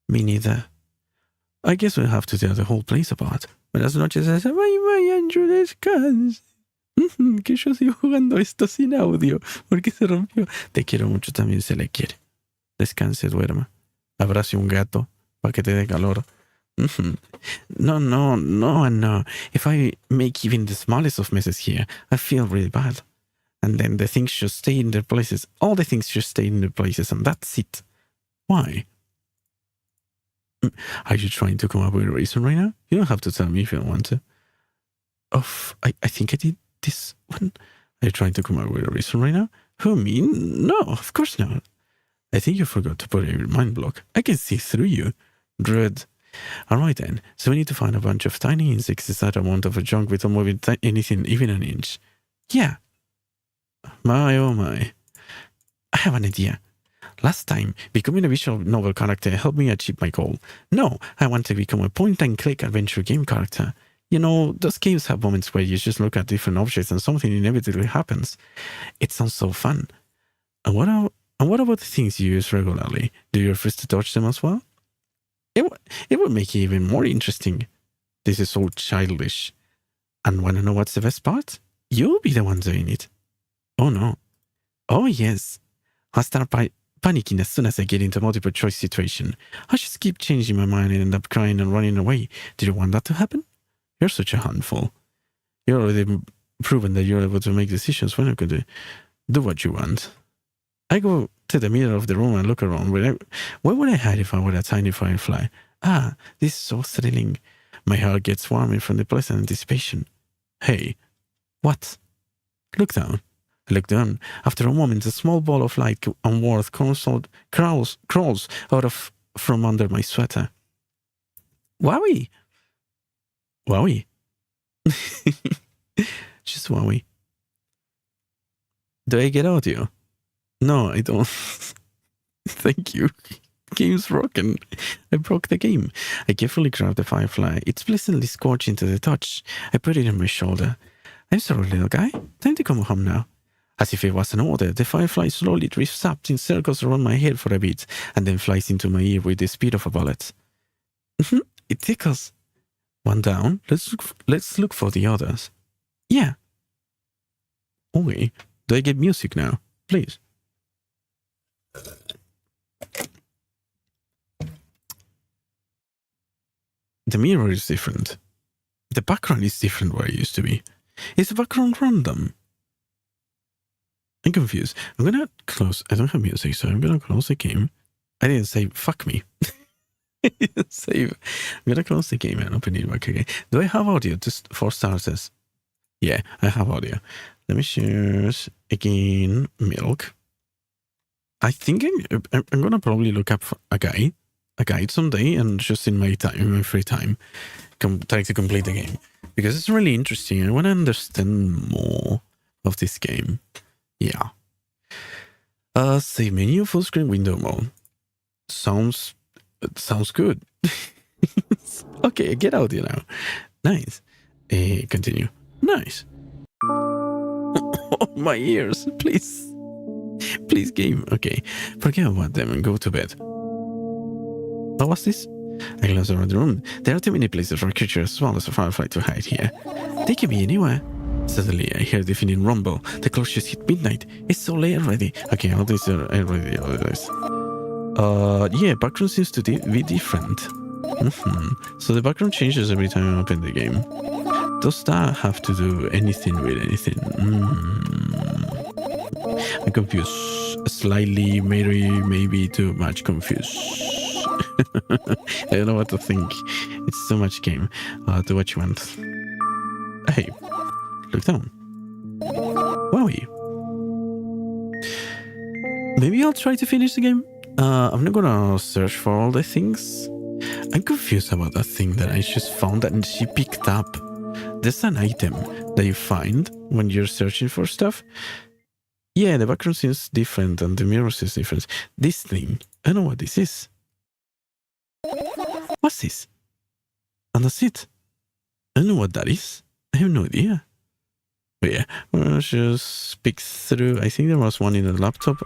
Me neither. I guess we'll have to tear the whole place apart. But as much as I say, vaya, Andrew, descanse. Que yo sigo jugando esto sin audio. Porque se rompió. Te quiero mucho, también se le quiere. Descanse, duerma. Abrace un gato para que te dé calor. No. If I make even the smallest of messes here, I feel really bad. And then the things should stay in their places. All the things should stay in their places, and that's it. Why? Are you trying to come up with a reason right now? You don't have to tell me if you don't want to. I think I did this one. Are you trying to come up with a reason right now? Who, me? No, of course not. I think you forgot to put your mind block. I can see through you. Dread. Alright then, so we need to find a bunch of tiny insects inside a amount of a junk without moving anything even an inch. Yeah. My oh my. I have an idea. Last time, becoming a visual novel character helped me achieve my goal. No, I want to become a point-and-click adventure game character. You know, those games have moments where you just look at different objects and something inevitably happens. It sounds so fun. And what about the things you use regularly? Do you refuse to touch them as well? It would make it even more interesting. This is so childish. And want to know what's the best part? You'll be the one doing it. Oh no. Oh yes. I'll start panicking as soon as I get into a multiple choice situation. I just keep changing my mind and end up crying and running away. Did you want that to happen? You're such a handful. You're already proven that you're able to make decisions when you could do what you want. I go to the middle of the room and look around. Where would I hide if I were a tiny firefly? Ah, this is so thrilling. My heart gets warming from the pleasant anticipation. Hey, what? Look down. I look down. After a moment, a small ball of light and warmth crawls out from under my sweater. Wowie! Wowie. Just wowie. Do I get audio? No, I don't. Thank you. Game's broken. I broke the game. I carefully grabbed the firefly. It's pleasantly scorching to the touch. I put it on my shoulder. I'm sorry, little guy. Time to come home now. As if it was an order, the firefly slowly drifts up in circles around my head for a bit, and then flies into my ear with the speed of a bullet. It tickles. One down. Let's look for the others. Yeah. Okay. Do I get music now? Please. The mirror is different. The background is different where it used to be. Is the background random? I'm confused. I'm gonna close. I don't have music, so I'm gonna close the game. I didn't say fuck me. I didn't save. I'm gonna close the game and open it back again. Do I have audio? Just for starters. Yeah, I have audio. Let me choose again milk. I think I'm gonna probably look up a guide someday, and just in my time, in my free time, try to complete the game because it's really interesting. I want to understand more of this game. Yeah. Save menu, full screen window mode. Sounds good. Okay, get out here now. Nice. Continue. Nice. Oh, my ears, please. Please, game. Okay. Forget about them and go to bed. What was this? I glance around the room. There are too many places for creatures as small as a firefly to hide here. They can be anywhere. Suddenly, I hear a deafening rumble. The clock just hit midnight. It's so late already. Okay, all these are already all this. Yeah, background seems to be different. So the background changes every time I open the game. Does that have to do anything with anything? I'm confused. Slightly, maybe too much confused. I don't know what to think. It's too much game. Do what you want. Hey, look down. Wowie. Maybe I'll try to finish the game. I'm not gonna search for all the things. I'm confused about that thing that I just found and she picked up. There's an item that you find when you're searching for stuff. Yeah, the background seems different and the mirror seems different. This thing, I don't know what this is. What's this? And that's it. I don't know what that is. I have no idea. But yeah, I'll just pick through. I think there was one in the laptop.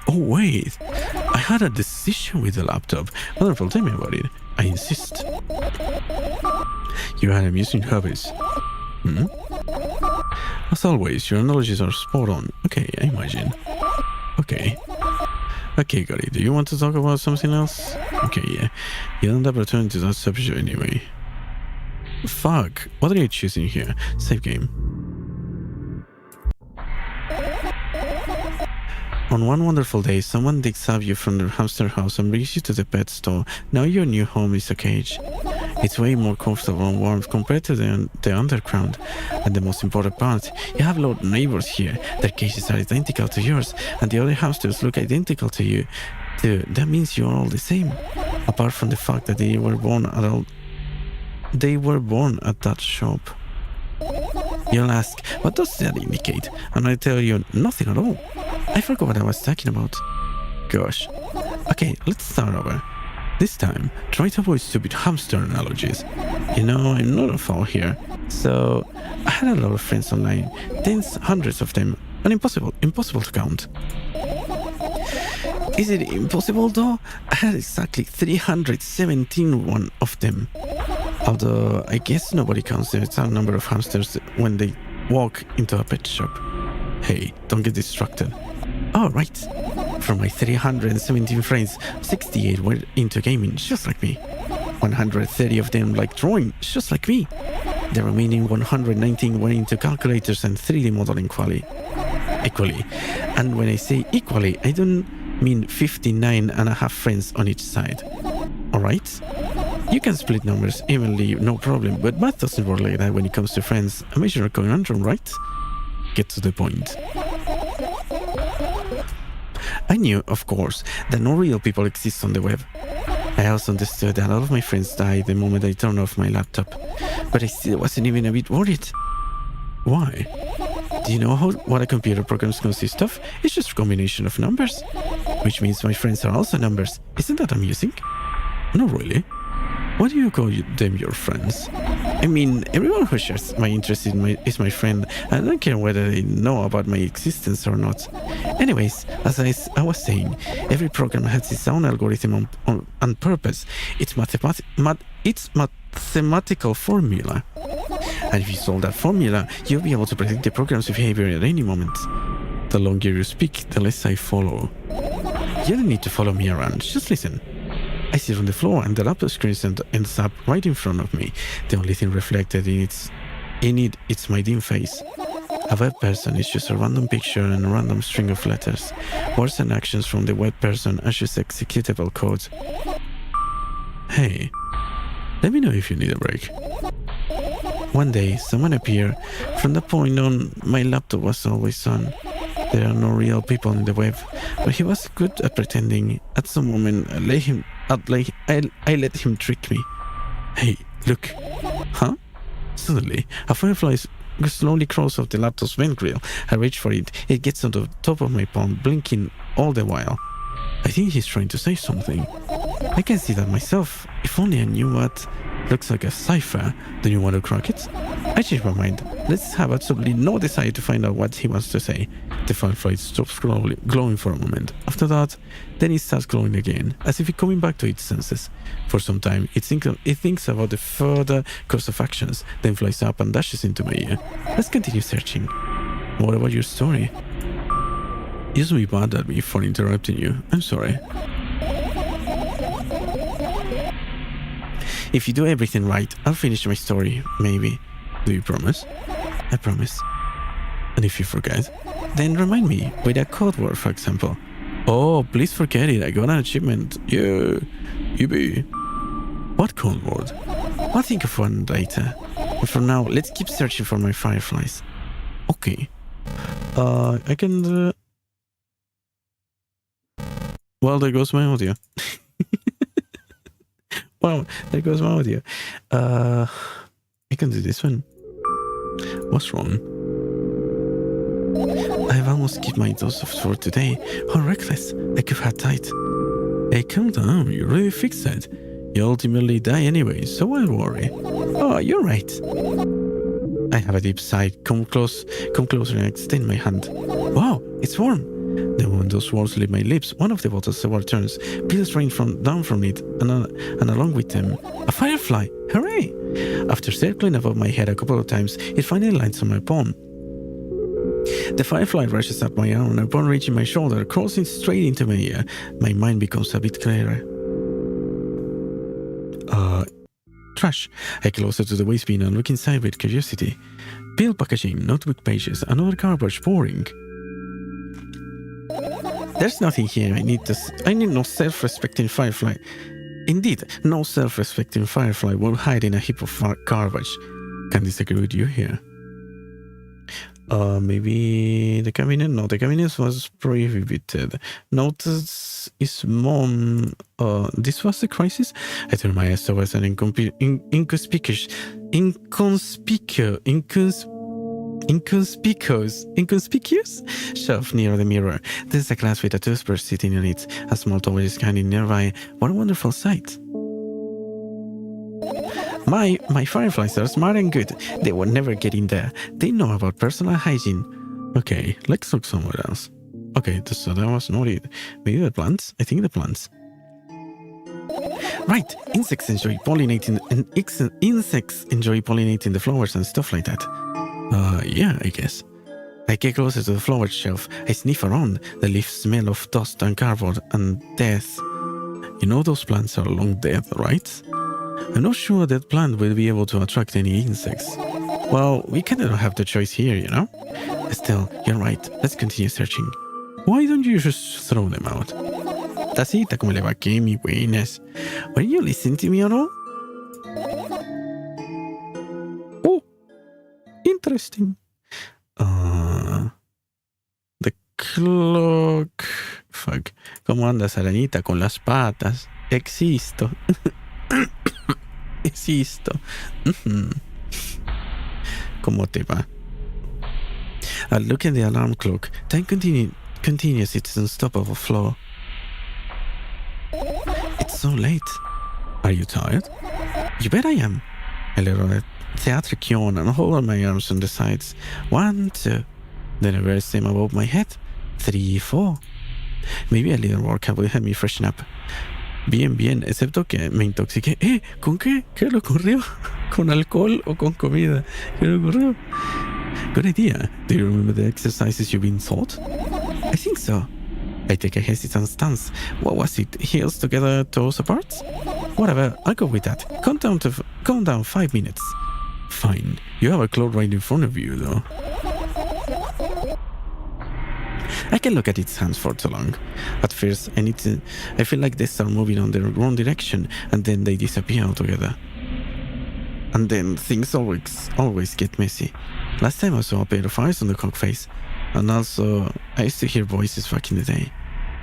Oh, wait. I had a decision with the laptop. Wonderful, tell me about it. I insist. You had amusing hobbies. As always, your analogies are spot on. Okay, I imagine. Okay. Okay, got it. Do you want to talk about something else? Okay, yeah. You don't have return to that subject anyway. Fuck. What are you choosing here? Save game. On one wonderful day, someone digs up you from the hamster house and brings you to the pet store. Now your new home is a cage. It's way more comfortable and warm compared to the underground. And the most important part, you have a lot of neighbors here. Their cages are identical to yours, and the other hamsters look identical to you. Dude, that means you're all the same. Apart from the fact that they were born at that shop. You'll ask, what does that indicate? And I tell you, nothing at all. I forgot what I was talking about. Gosh. Okay, let's start over. This time, try to avoid stupid hamster analogies. You know, I'm not a fool here. So, I had a lot of friends online. Tens, hundreds of them. And impossible to count. Is it impossible though? I had exactly 317 of them. Although, I guess nobody counts the exact number of hamsters when they walk into a pet shop. Hey, don't get distracted. Oh, right. From my 317 friends, 68 were into gaming, just like me. 130 of them like drawing, just like me. The remaining 119 were into calculators and 3D modeling equally. And when I say equally, I don't mean 59 and a half friends on each side. Alright? You can split numbers evenly, no problem, but math doesn't work like that when it comes to friends. A major conundrum, right? Get to the point. I knew, of course, that no real people exist on the web. I also understood that all of my friends died the moment I turned off my laptop, but I still wasn't even a bit worried. Why? Do you know what a computer program consists of? It's just a combination of numbers. Which means my friends are also numbers. Isn't that amusing? Not really. Why do you call them your friends? I mean, everyone who shares my interest is my friend. I don't care whether they know about my existence or not. Anyways, as I was saying, every program has its own algorithm on purpose. It's mathematical formula. And if you solve that formula, you'll be able to predict the program's behavior at any moment. The longer you speak, the less I follow. You don't need to follow me around, just listen. I sit on the floor and the laptop screen ends up right in front of me. The only thing reflected in it's my dim face. A web person is just a random picture and a random string of letters. Words and actions from the web person are just executable code. Hey, let me know if you need a break. One day, someone appeared. From that point on, my laptop was always on. There are no real people in the web, but he was good at pretending. At some moment, I let him trick me. Hey, look. Huh? Suddenly, a firefly slowly crawls off the laptop's vent grill. I reach for it. It gets on the top of my palm, blinking all the while. I think he's trying to say something. I can see that myself. If only I knew what looks like a cipher. Do you want to crack it? I changed my mind. Let's have absolutely no desire to find out what he wants to say. The firefly stops glowing for a moment. After that, then it starts glowing again, as if it's coming back to its senses. For some time, it thinks about the further course of actions, then flies up and dashes into my ear. Let's continue searching. What about your story? You should be mad at me for interrupting you. I'm sorry. If you do everything right, I'll finish my story, maybe. Do you promise? I promise. And if you forget, then remind me with a code word, for example. Oh, please forget it. I got an achievement. Yeah, yippee. What code word? I'll think of one later. And for now, let's keep searching for my fireflies. Okay. I can... Well, there goes my audio. Well, there goes my audio. I can do this one. What's wrong? I've almost skipped my dose of for today. How reckless. I could have died. Hey, calm down. You really fixed that. You ultimately die anyway, so why worry? Oh, you're right. I have a deep sigh. Come closer and extend my hand. Wow, it's warm. The moment those words leave my lips, one of the bottles overturns. Pills rain down from it, and along with them, a firefly! Hooray! After circling above my head a couple of times, it finally lands on my palm. The firefly rushes up my arm, and upon reaching my shoulder, crossing straight into my ear. My mind becomes a bit clearer. Trash. I close to the waste bin and look inside with curiosity. Pill packaging, notebook pages, another garbage pouring. There's nothing here. I need no self-respecting firefly. Indeed, no self-respecting firefly will hide in a heap of garbage. Can't disagree with you here. Maybe the cabinet? No, the cabinet was prohibited. Notice is mom. This was the crisis? I turned my eyes towards an inconspicuous shelf near the mirror. There's a glass with a toothbrush sitting on it. A small tower is hanging nearby. What a wonderful sight. My fireflies are smart and good. They will never get in there. They know about personal hygiene. Okay, let's look somewhere else. Okay, so that was not it. Maybe the plants? I think the plants. Right, insects enjoy pollinating the flowers and stuff like that. Yeah, I guess. I get closer to the flower shelf. I sniff around. The leaves smell of dust and cardboard and death. You know those plants are long dead, right? I'm not sure that plant will be able to attract any insects. Well, we kind of don't have the choice here, you know? Still, you're right. Let's continue searching. Why don't you just throw them out? Tacita, ¿cómo le va? ¿Qué, mi buenas? Were you listening to me at all? Oh, interesting. The clock. Fuck. ¿Cómo andas, arañita, con las patas? Existo. Existo. ¿Cómo te va? I look at the alarm clock. Time continues its unstoppable flow. It's so late. Are you tired? You bet I am. I let out a theatric yawn and hold on my arms on the sides. 1, 2. Then I raise them above my head. 3, 4. Maybe a little workout will help me freshen up. Bien, excepto que me intoxiqué. ¿Con qué? ¿Qué le ocurrió? ¿Con alcohol o con comida? ¿Qué le ocurrió? Good idea. Do you remember the exercises you've been taught? I think so. I take a hesitant stance. What was it? Heels together, toes apart? Whatever, I'll go with that. Count down 5 minutes. Fine. You have a clock right in front of you, though. I can look at its hands for too long. At first, I feel like they start moving on the wrong direction, and then they disappear altogether. And then things always get messy. Last time I saw a pair of eyes on the clock face, and also I used to hear voices back in the day.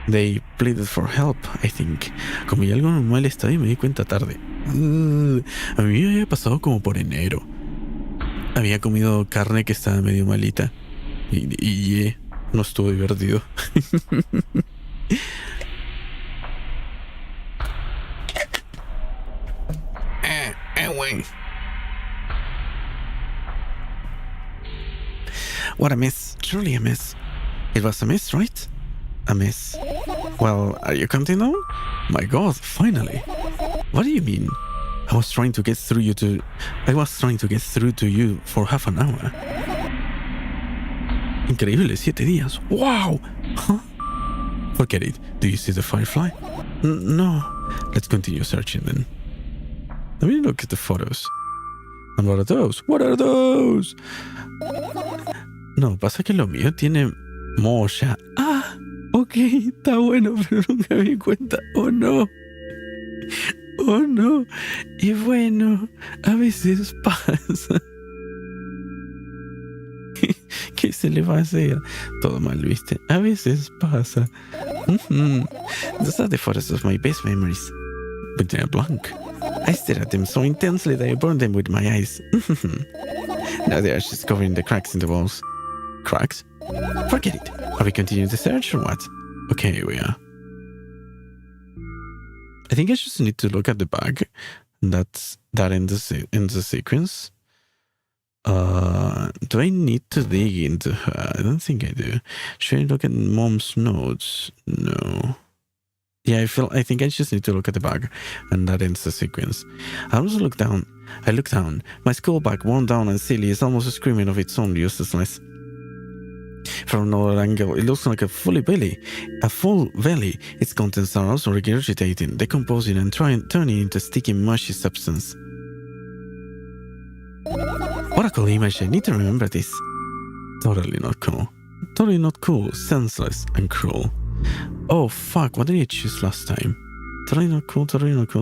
They pleaded for help, I think. Comí algo en un mal estado y me di cuenta tarde. A mí me había pasado como por enero. Había comido carne que estaba medio malita. Y no estuvo divertido. Güey. What a mess. Truly a mess. It was a mess, right? A mess. Well, are you counting now? My God, finally. What do you mean? I was trying to get through to you for half an hour. Increíble, 7 días. Wow! Huh? Forget it. Do you see the firefly? No. Let's continue searching then. Let me look at the photos. And what are those? What are those? No, pasa que lo mío tiene mocha. Ah, ok, está bueno, pero nunca me di cuenta. Oh no. Oh no. Y bueno, a veces pasa. ¿Qué se le va a hacer? Todo mal, ¿viste? A veces pasa. Those are the photos of my best memories. But they're blank. I stare at them so intensely that I burn them with my eyes. Now they are just covering the cracks in the walls. Cracks? Forget it. Are we continuing the search or what? Okay, here we are. I think I just need to look at the bag. That's that in the sequence. Do I need to dig into her? I don't think I do. Should I look at mom's notes? No. Yeah, I think I just need to look at the bag, and that ends the sequence. I also look down. My school bag, worn down and silly, is almost screaming of its own uselessness. From another angle, it looks like a full belly. Its contents are also regurgitating, decomposing, and turning into sticky, mushy substance. What a cool image. I need to remember this. Totally not cool. Totally not cool, senseless, and cruel. Oh fuck, what did I choose last time? Totally not cool,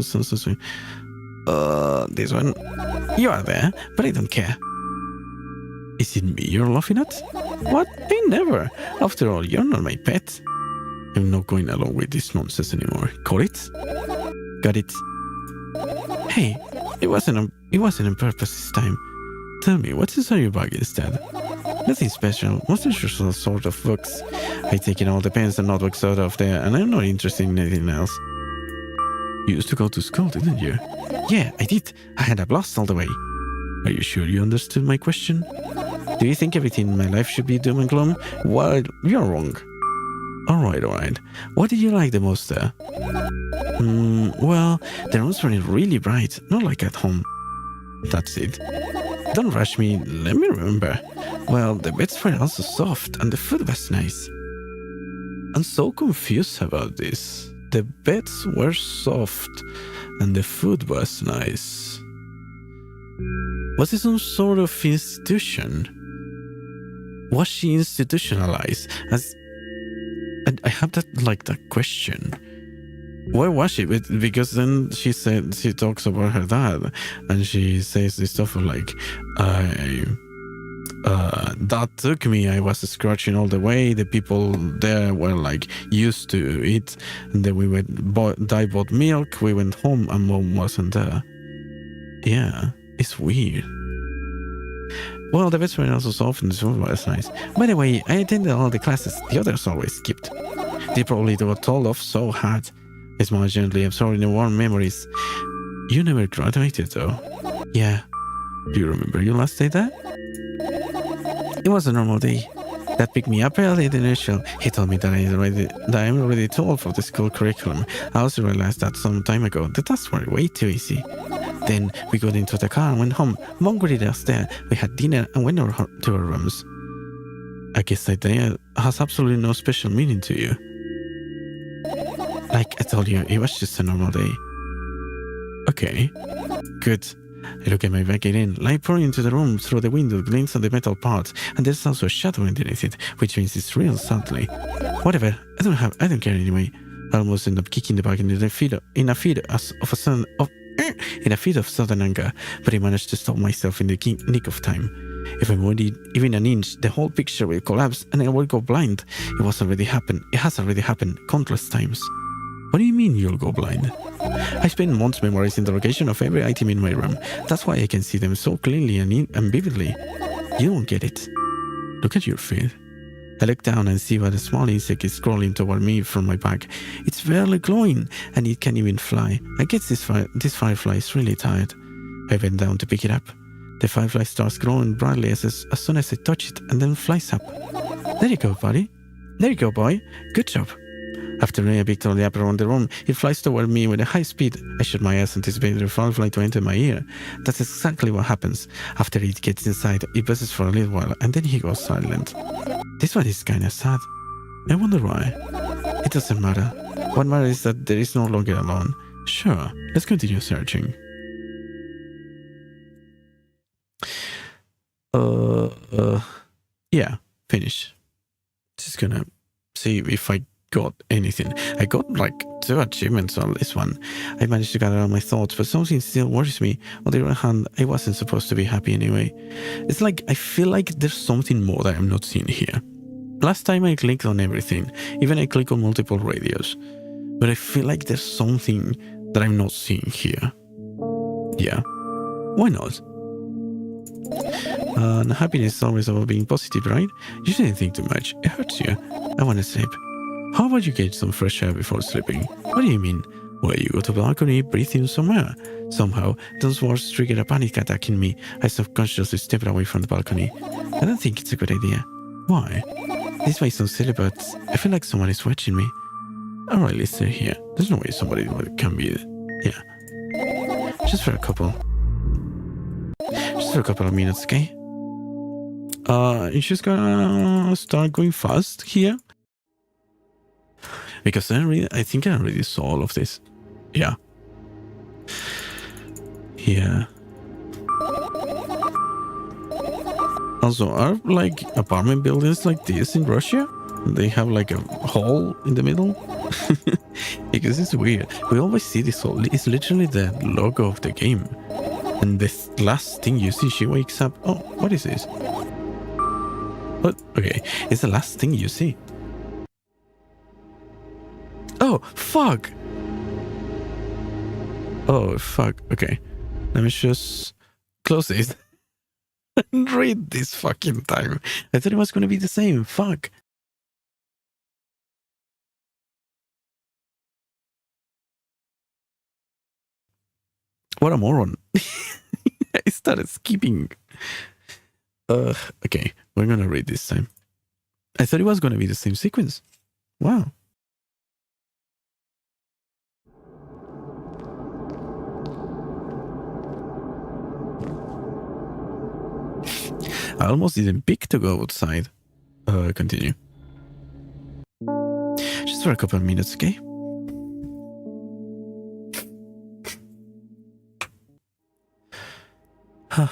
senseless. This one. You are there, but I don't care. Is it me you're laughing at? What? I never. After all, you're not my pet. I'm not going along with this nonsense anymore. Got it? Got it. Hey, it wasn't on purpose this time. Tell me, what's inside your bag instead? Nothing special. Most usual sort of books. I've taken all the pens and notebooks out of there, and I'm not interested in anything else. You used to go to school, didn't you? Yeah, I did. I had a blast all the way. Are you sure you understood my question? Do you think everything in my life should be doom and gloom? Well, you're wrong. Alright. What did you like the most there? Well, the rooms were really bright, not like at home. That's it. Don't rush me, let me remember. Well, the beds were also soft and the food was nice. I'm so confused about this. The beds were soft and the food was nice. Was it some sort of institution? Was she institutionalized? I have that question. Where was she? Because then she said she talks about her dad, and she says this stuff like, "Dad took me. I was scratching all the way. The people there were like used to it, and then we Dad bought milk. We went home, and Mom wasn't there. Yeah, it's weird." Well, the beds were also soft and the food was nice. By the way, I attended all the classes the others always skipped. They probably got told off so hard. I smiled gently, absorbing the warm memories. You never graduated, though. Yeah. Do you remember your last day there? It was a normal day. Dad picked me up earlier than usual. He told me that I'm already too old for the school curriculum. I also realized that some time ago the tasks were way too easy. Then we got into the car and went home. Mom greeted us there. We had dinner and went to our rooms. I guess that day has absolutely no special meaning to you. Like I told you, it was just a normal day. Okay, good. I look at my bag again. Light pouring into the room through the window glints on the metal parts, and there's also a shadow underneath it, which means it's real sadly. Whatever, I don't care anyway. I almost end up kicking the bag in a fit of sudden anger, but I managed to stop myself in the nick of time. If I moved even an inch, the whole picture will collapse and I will go blind. It has already happened countless times. What do you mean you'll go blind? I spent months memorizing the location of every item in my room. That's why I can see them so clearly and vividly. You don't get it. Look at your feet. I look down and see what a small insect is crawling toward me from my back. It's barely glowing, and it can't even fly. I guess this firefly is really tired. I bend down to pick it up. The firefly starts glowing brightly as soon as I touch it, and then flies up. There you go, buddy. There you go, boy. Good job. After doing a big turn up around the room, it flies toward me with a high speed. I shut my eyes, anticipating the firefly to enter my ear. That's exactly what happens. After it gets inside, it buzzes for a little while, and then he goes silent. This one is kinda sad. I wonder why. It doesn't matter. What matters is that there is no longer alone. Sure, let's continue searching. Yeah, finish. Just gonna see if I got anything. I got like 2 achievements on this one. I managed to gather all my thoughts, but something still worries me. On the other hand, I wasn't supposed to be happy anyway. It's like I feel like there's something more that I'm not seeing here. Last time I clicked on everything, even I click on multiple radios, but I feel like there's something that I'm not seeing here. Yeah, why not? Happiness is always about being positive, right? You shouldn't think too much. It hurts you. I want to sleep. How about you get some fresh air before sleeping? What do you mean? Well, you go to the balcony, breathe in some air. Somehow, those words triggered a panic attack in me. I subconsciously stepped away from the balcony. I don't think it's a good idea. Why? This may sound silly, but I feel like someone is watching me. Alright, let's stay here. There's no way somebody can be... Yeah. Just for a couple of minutes, okay? It's just gonna start going fast here. Because I think I already saw all of this. Yeah. Yeah. Also, are like apartment buildings like this in Russia? They have like a hole in the middle? Because it's weird. We always see this hole. It's literally the logo of the game. And the last thing you see, she wakes up. Oh, what is this? What? Okay, it's the last thing you see. Oh, fuck! Oh, fuck. Okay. Let me just close this and read this fucking time. I thought it was going to be the same. Fuck. What a moron. I started skipping. Okay, we're going to read this time. I thought it was going to be the same sequence. Wow. I almost didn't pick to go outside. Continue. Just for a couple of minutes, okay? Huh.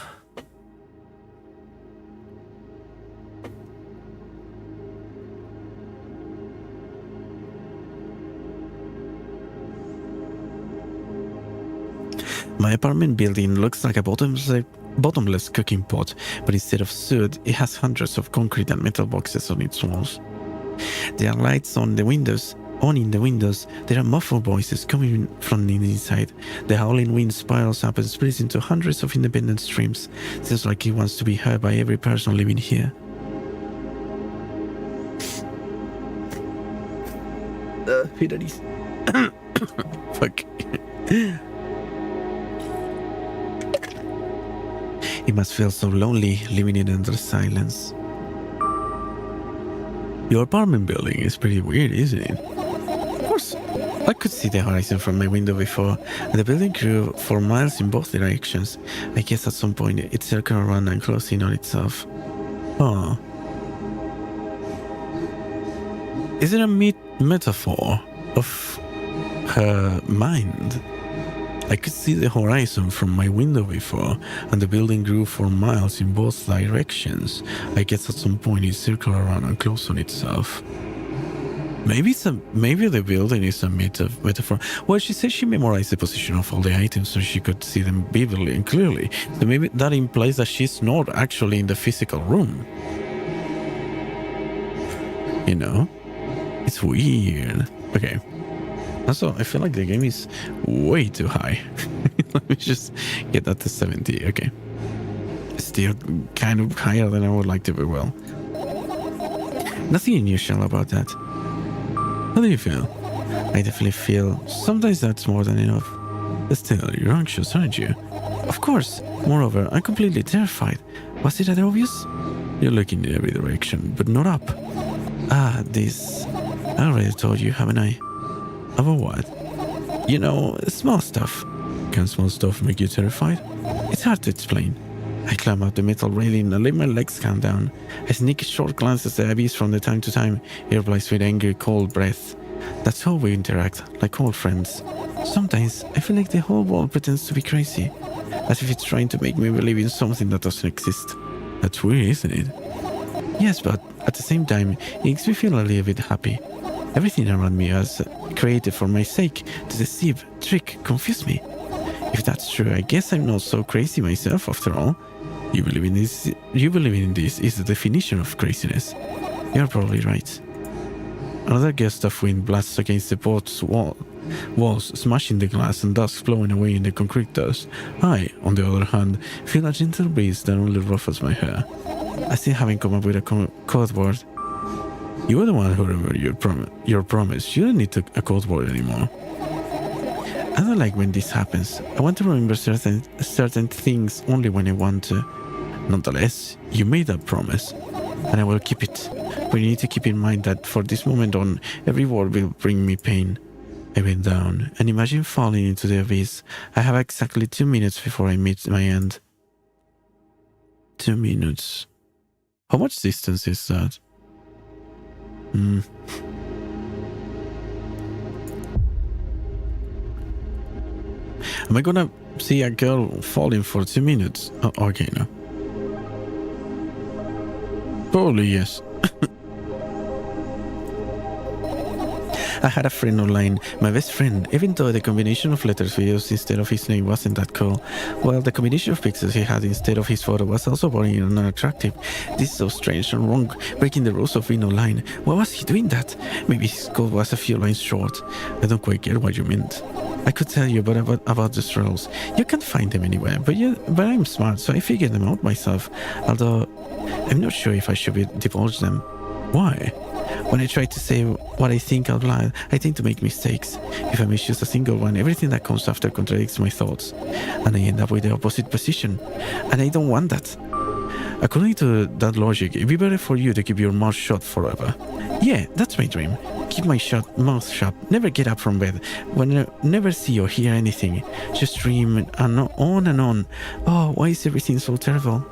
My apartment building looks like a bottomless cooking pot, but instead of soot, it has hundreds of concrete and metal boxes on its walls. There are lights on in the windows. There are muffled voices coming from the inside. The howling wind spirals up and splits into hundreds of independent streams. Seems like it wants to be heard by every person living here. Here it is. Fuck. It must feel so lonely living in under silence. Your apartment building is pretty weird, isn't it? Of course. I could see the horizon from my window before, and the building grew for miles in both directions. I guess at some point it circled around and closed in on itself. Oh. Is it a metaphor of her mind? I could see the horizon from my window before, and the building grew for miles in both directions. I guess at some point it circled around and closed on itself. Maybe the building is a metaphor. Well, she said she memorized the position of all the items so she could see them vividly and clearly. So maybe that implies that she's not actually in the physical room. You know? It's weird. Okay. Also, I feel like the game is way too high. Let me just get that to 70. Okay. Still kind of higher than I would like to be, well. Nothing unusual about that. How do you feel? I definitely feel sometimes that's more than enough. But still, you're anxious, aren't you? Of course. Moreover, I'm completely terrified. Was it that obvious? You're looking in every direction, but not up. Ah, this. I already told you, haven't I? About what? You know, small stuff. Can small stuff make you terrified? It's hard to explain. I climb up the metal railing and let my legs calm down. I sneak short glances at the abyss from time to time, replies with angry, cold breath. That's how we interact, like old friends. Sometimes I feel like the whole world pretends to be crazy, as if it's trying to make me believe in something that doesn't exist. That's weird, isn't it? Yes, but at the same time, it makes me feel a little bit happy. Everything around me is created for my sake, to deceive, trick, confuse me. If that's true, I guess I'm not so crazy myself after all. You believing in this is the definition of craziness. You're probably right. Another gust of wind blasts against the boat's walls, smashing the glass and dust flowing away in the concrete dust. I, on the other hand, feel a gentle breeze that only ruffles my hair. I still haven't come up with a code word. You were the one who remembered your promise. You don't need a code word anymore. I don't like when this happens. I want to remember certain things only when I want to. Nonetheless, you made that promise, and I will keep it. But you need to keep in mind that for this moment on, every word will bring me pain. I bend down and imagine falling into the abyss. I have exactly 2 minutes before I meet my end. 2 minutes. How much distance is that? Am I gonna see a girl falling for 2 minutes? Oh, okay, no. Probably yes. I had a friend online, my best friend, even though the combination of letters we used instead of his name wasn't that cool. Well, the combination of pictures he had instead of his photo was also boring and unattractive. This is so strange and wrong, breaking the rules of being online. Why was he doing that? Maybe his code was a few lines short. I don't quite get what you meant. I could tell you about the rules. You can't find them anywhere, but I'm smart, so I figured them out myself. Although, I'm not sure if I should divulge them. Why? When I try to say what I think out loud, I tend to make mistakes. If I misuse a single one, everything that comes after contradicts my thoughts, and I end up with the opposite position. And I don't want that. According to that logic, it'd be better for you to keep your mouth shut forever. Yeah, that's my dream. Keep my mouth shut, never get up from bed, never see or hear anything. Just dream and on and on. Oh, why is everything so terrible?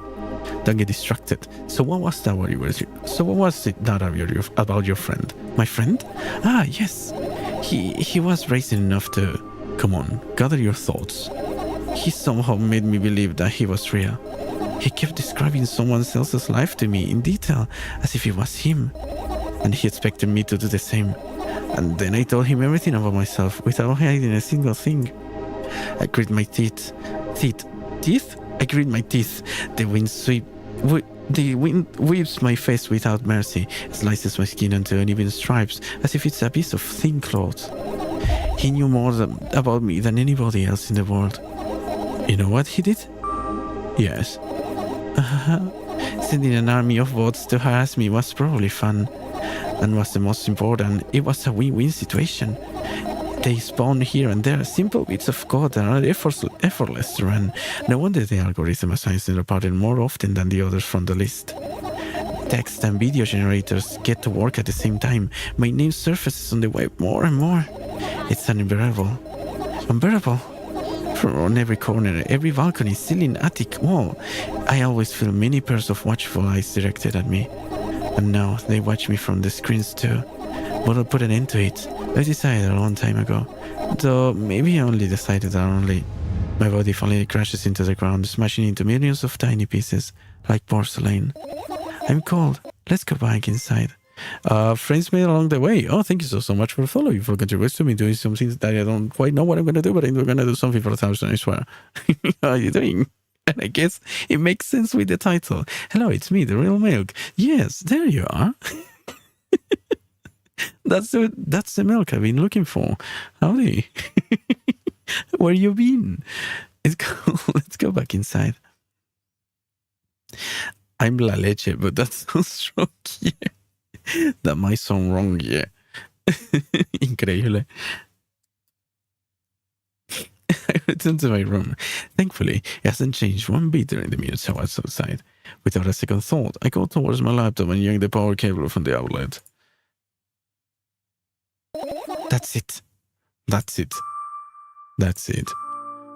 Don't get distracted. So what was that about your friend? My friend? Ah, yes. He was brazen enough to... Come on, gather your thoughts. He somehow made me believe that he was real. He kept describing someone else's life to me in detail, as if it was him. And he expected me to do the same. And then I told him everything about myself without hiding a single thing. I grit my teeth. Teeth? I grit my teeth. The wind whips my face without mercy, slices my skin into uneven stripes, as if it's a piece of thin cloth. He knew more about me than anybody else in the world. You know what he did? Yes. Sending an army of bots to harass me was probably fun. And was the most important, it was a win-win situation. They spawn here and there, simple bits of code that are effortless to run. No wonder the algorithm assigns them a pattern more often than the others from the list. Text and video generators get to work at the same time. My name surfaces on the web more and more. It's unbearable. On every corner, every balcony, ceiling, attic, wall, I always feel many pairs of watchful eyes directed at me. And now they watch me from the screens too. But I'll put an end to it. I decided a long time ago. Though maybe I only decided that my body finally crashes into the ground, smashing into millions of tiny pieces, like porcelain. I'm cold. Let's go back inside. Friends made along the way. Oh, thank you so much for following, for contributing to me doing something that I don't quite know what I'm going to do, but I'm going to do something for 1,000, I swear. How are you doing? And I guess it makes sense with the title. Hello, it's me, the real milk. Yes, there you are. That's the milk I've been looking for. Howdy. Where you been? Let's go back inside. I'm La Leche, but that sounds wrong, yeah. That might sound wrong, yeah. Increíble. I returned to my room. Thankfully, it hasn't changed one bit during the minutes I was outside. Without a second thought, I go towards my laptop and yank the power cable from the outlet. That's it.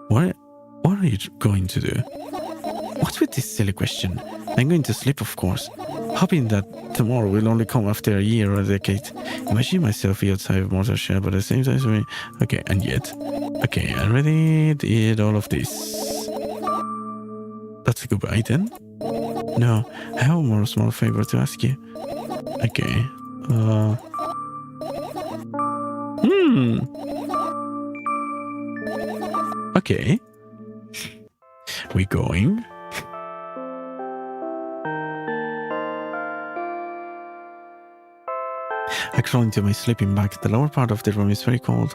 What are you going to do? What's with this silly question? I'm going to sleep, of course, hoping that tomorrow will only come after a year or a decade. Imagine myself outside of mortal shell, but at the same time, okay, and yet. Okay, I already did all of this. That's a goodbye then? No, I have one more small favor to ask you. Okay, Okay. We going? I crawl into my sleeping bag. The lower part of the room is very cold.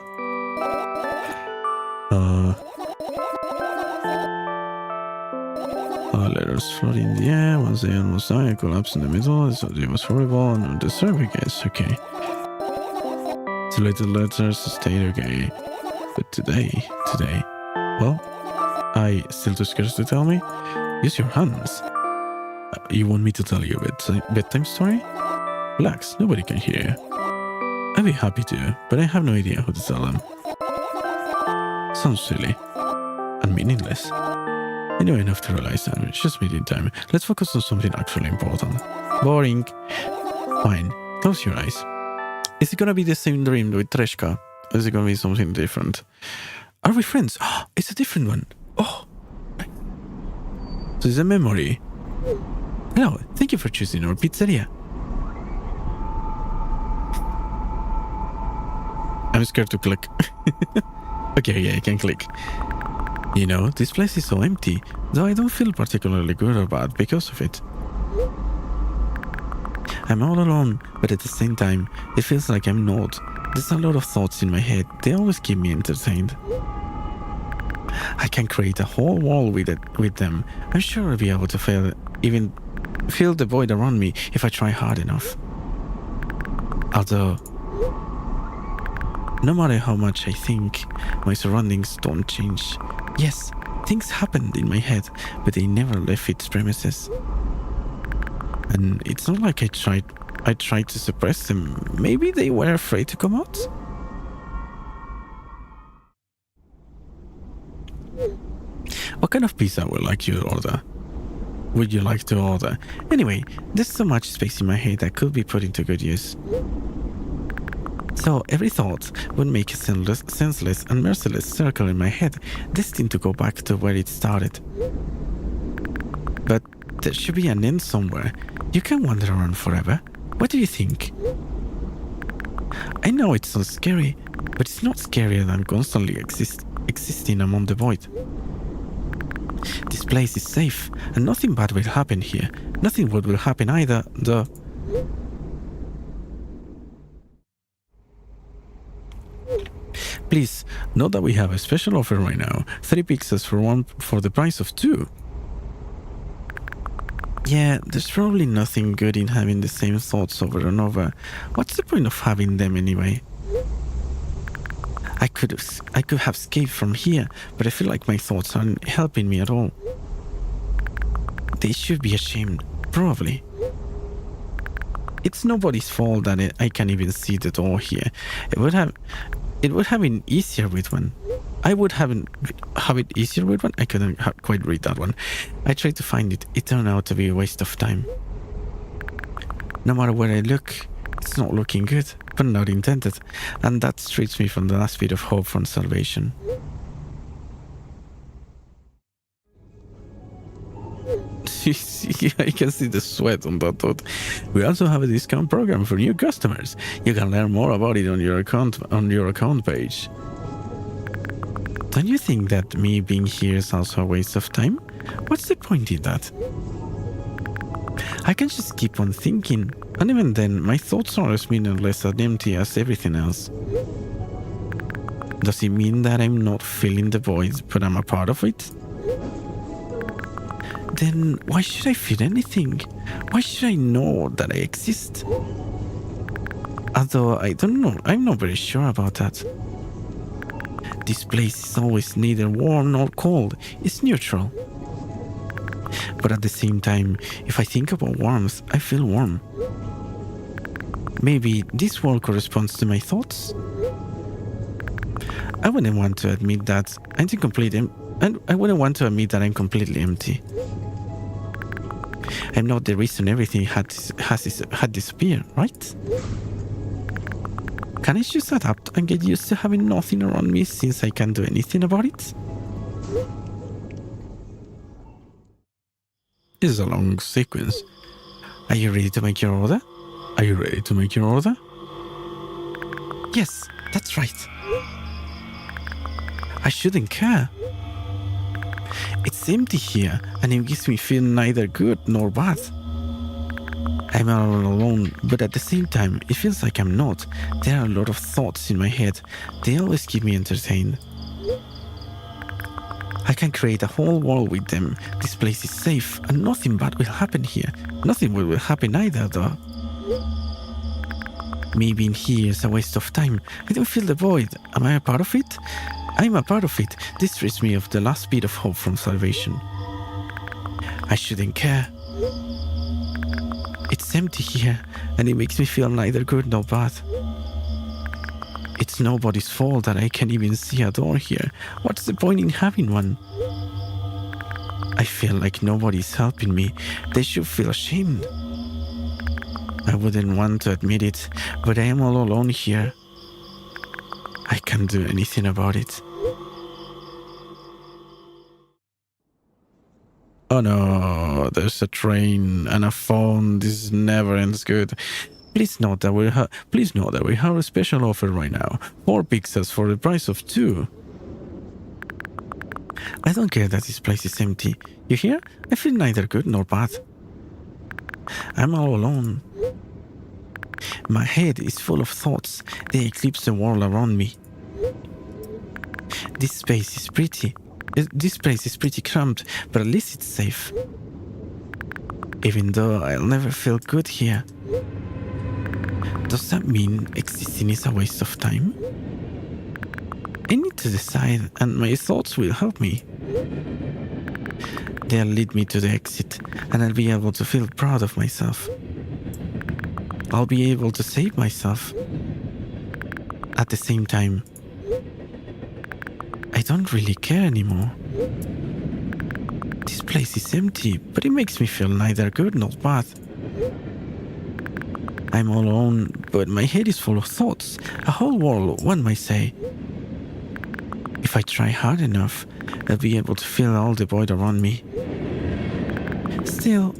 Letters float in the air. Once they almost die, I collapse in the middle. It was horrible and undeserved, I guess. Okay. Deleted letters stayed okay. But today, well, I still too scared to tell me? Use your hands. You want me to tell you a bedtime story? Relax, nobody can hear you. I'd be happy to, but I have no idea who to tell them. Sounds silly. And meaningless. I know enough to realize that. It's just meeting time. Let's focus on something actually important. Boring. Fine. Close your eyes. Is it gonna be the same dream with Treshka? Or is it gonna be something different? Are we friends? Oh, it's a different one. Oh. So it's a memory. Hello, thank you for choosing our pizzeria. I'm scared to click. Okay, yeah, I can click. You know, this place is so empty, though I don't feel particularly good or bad because of it. I'm all alone, but at the same time, it feels like I'm not. There's a lot of thoughts in my head. They always keep me entertained. I can create a whole wall with them. I'm sure I'll be able to feel the void around me if I try hard enough. Although, no matter how much I think, my surroundings don't change. Yes, things happened in my head, but they never left its premises. And it's not like I tried to suppress them. Maybe they were afraid to come out? What kind of pizza would you like to order? Anyway, there's so much space in my head that could be put into good use. So every thought would make a senseless and merciless circle in my head, destined to go back to where it started. But there should be an end somewhere. You can wander around forever. What do you think? I know it sounds scary, but it's not scarier than constantly existing among the void. This place is safe, and nothing bad will happen here. Nothing good will happen either, though. Please, note that we have a special offer right now. 3 pizzas for the price of 2. Yeah, there's probably nothing good in having the same thoughts over and over. What's the point of having them anyway? I could have escaped from here, but I feel like my thoughts aren't helping me at all. They should be ashamed, probably. It's nobody's fault that I can't even see the door here. It would have been easier with one. I would have it easier with one. I couldn't quite read that one. I tried to find it. It turned out to be a waste of time. No matter where I look, it's not looking good, but not intended. And that strips me from the last bit of hope from salvation. I can see the sweat on that thought. We also have a discount program for new customers. You can learn more about it on your account page. Don't you think that me being here is also a waste of time? What's the point in that? I can just keep on thinking, and even then, my thoughts are as meaningless and empty as everything else. Does it mean that I'm not filling the void, but I'm a part of it? Then why should I feel anything? Why should I know that I exist? Although I don't know, I'm not very sure about that. This place is always neither warm nor cold, it's neutral. But at the same time, if I think about warmth, I feel warm. Maybe this world corresponds to my thoughts? I wouldn't want to admit that I'm completely empty. I'm not the reason everything had disappeared, right? Can I just adapt and get used to having nothing around me since I can't do anything about it? This is a long sequence. Are you ready to make your order? Are you ready to make your order? Yes, that's right. I shouldn't care. It's empty here, and it makes me feel neither good nor bad. I'm all alone, but at the same time, it feels like I'm not. There are a lot of thoughts in my head. They always keep me entertained. I can create a whole world with them. This place is safe, and nothing bad will happen here. Nothing good will happen either, though. Me being here is a waste of time. I don't feel the void. Am I a part of it? I'm a part of it. This strips me of the last bit of hope from salvation. I shouldn't care. It's empty here, and it makes me feel neither good nor bad. It's nobody's fault that I can't even see a door here. What's the point in having one? I feel like nobody's helping me. They should feel ashamed. I wouldn't want to admit it, but I am all alone here. I can't do anything about it. Oh no, there's a train and a phone. This never ends good. Please note that we have a special offer right now. 4 pizzas for the price of 2. I don't care that this place is empty. You hear? I feel neither good nor bad. I'm all alone. My head is full of thoughts. They eclipse the world around me. This place is pretty cramped, but at least it's safe. Even though I'll never feel good here. Does that mean existing is a waste of time? I need to decide, and my thoughts will help me. They'll lead me to the exit, and I'll be able to feel proud of myself. I'll be able to save myself. At the same time, I don't really care anymore. This place is empty, but it makes me feel neither good nor bad. I'm all alone, but my head is full of thoughts. A whole world, one might say. If I try hard enough, I'll be able to fill all the void around me. Still,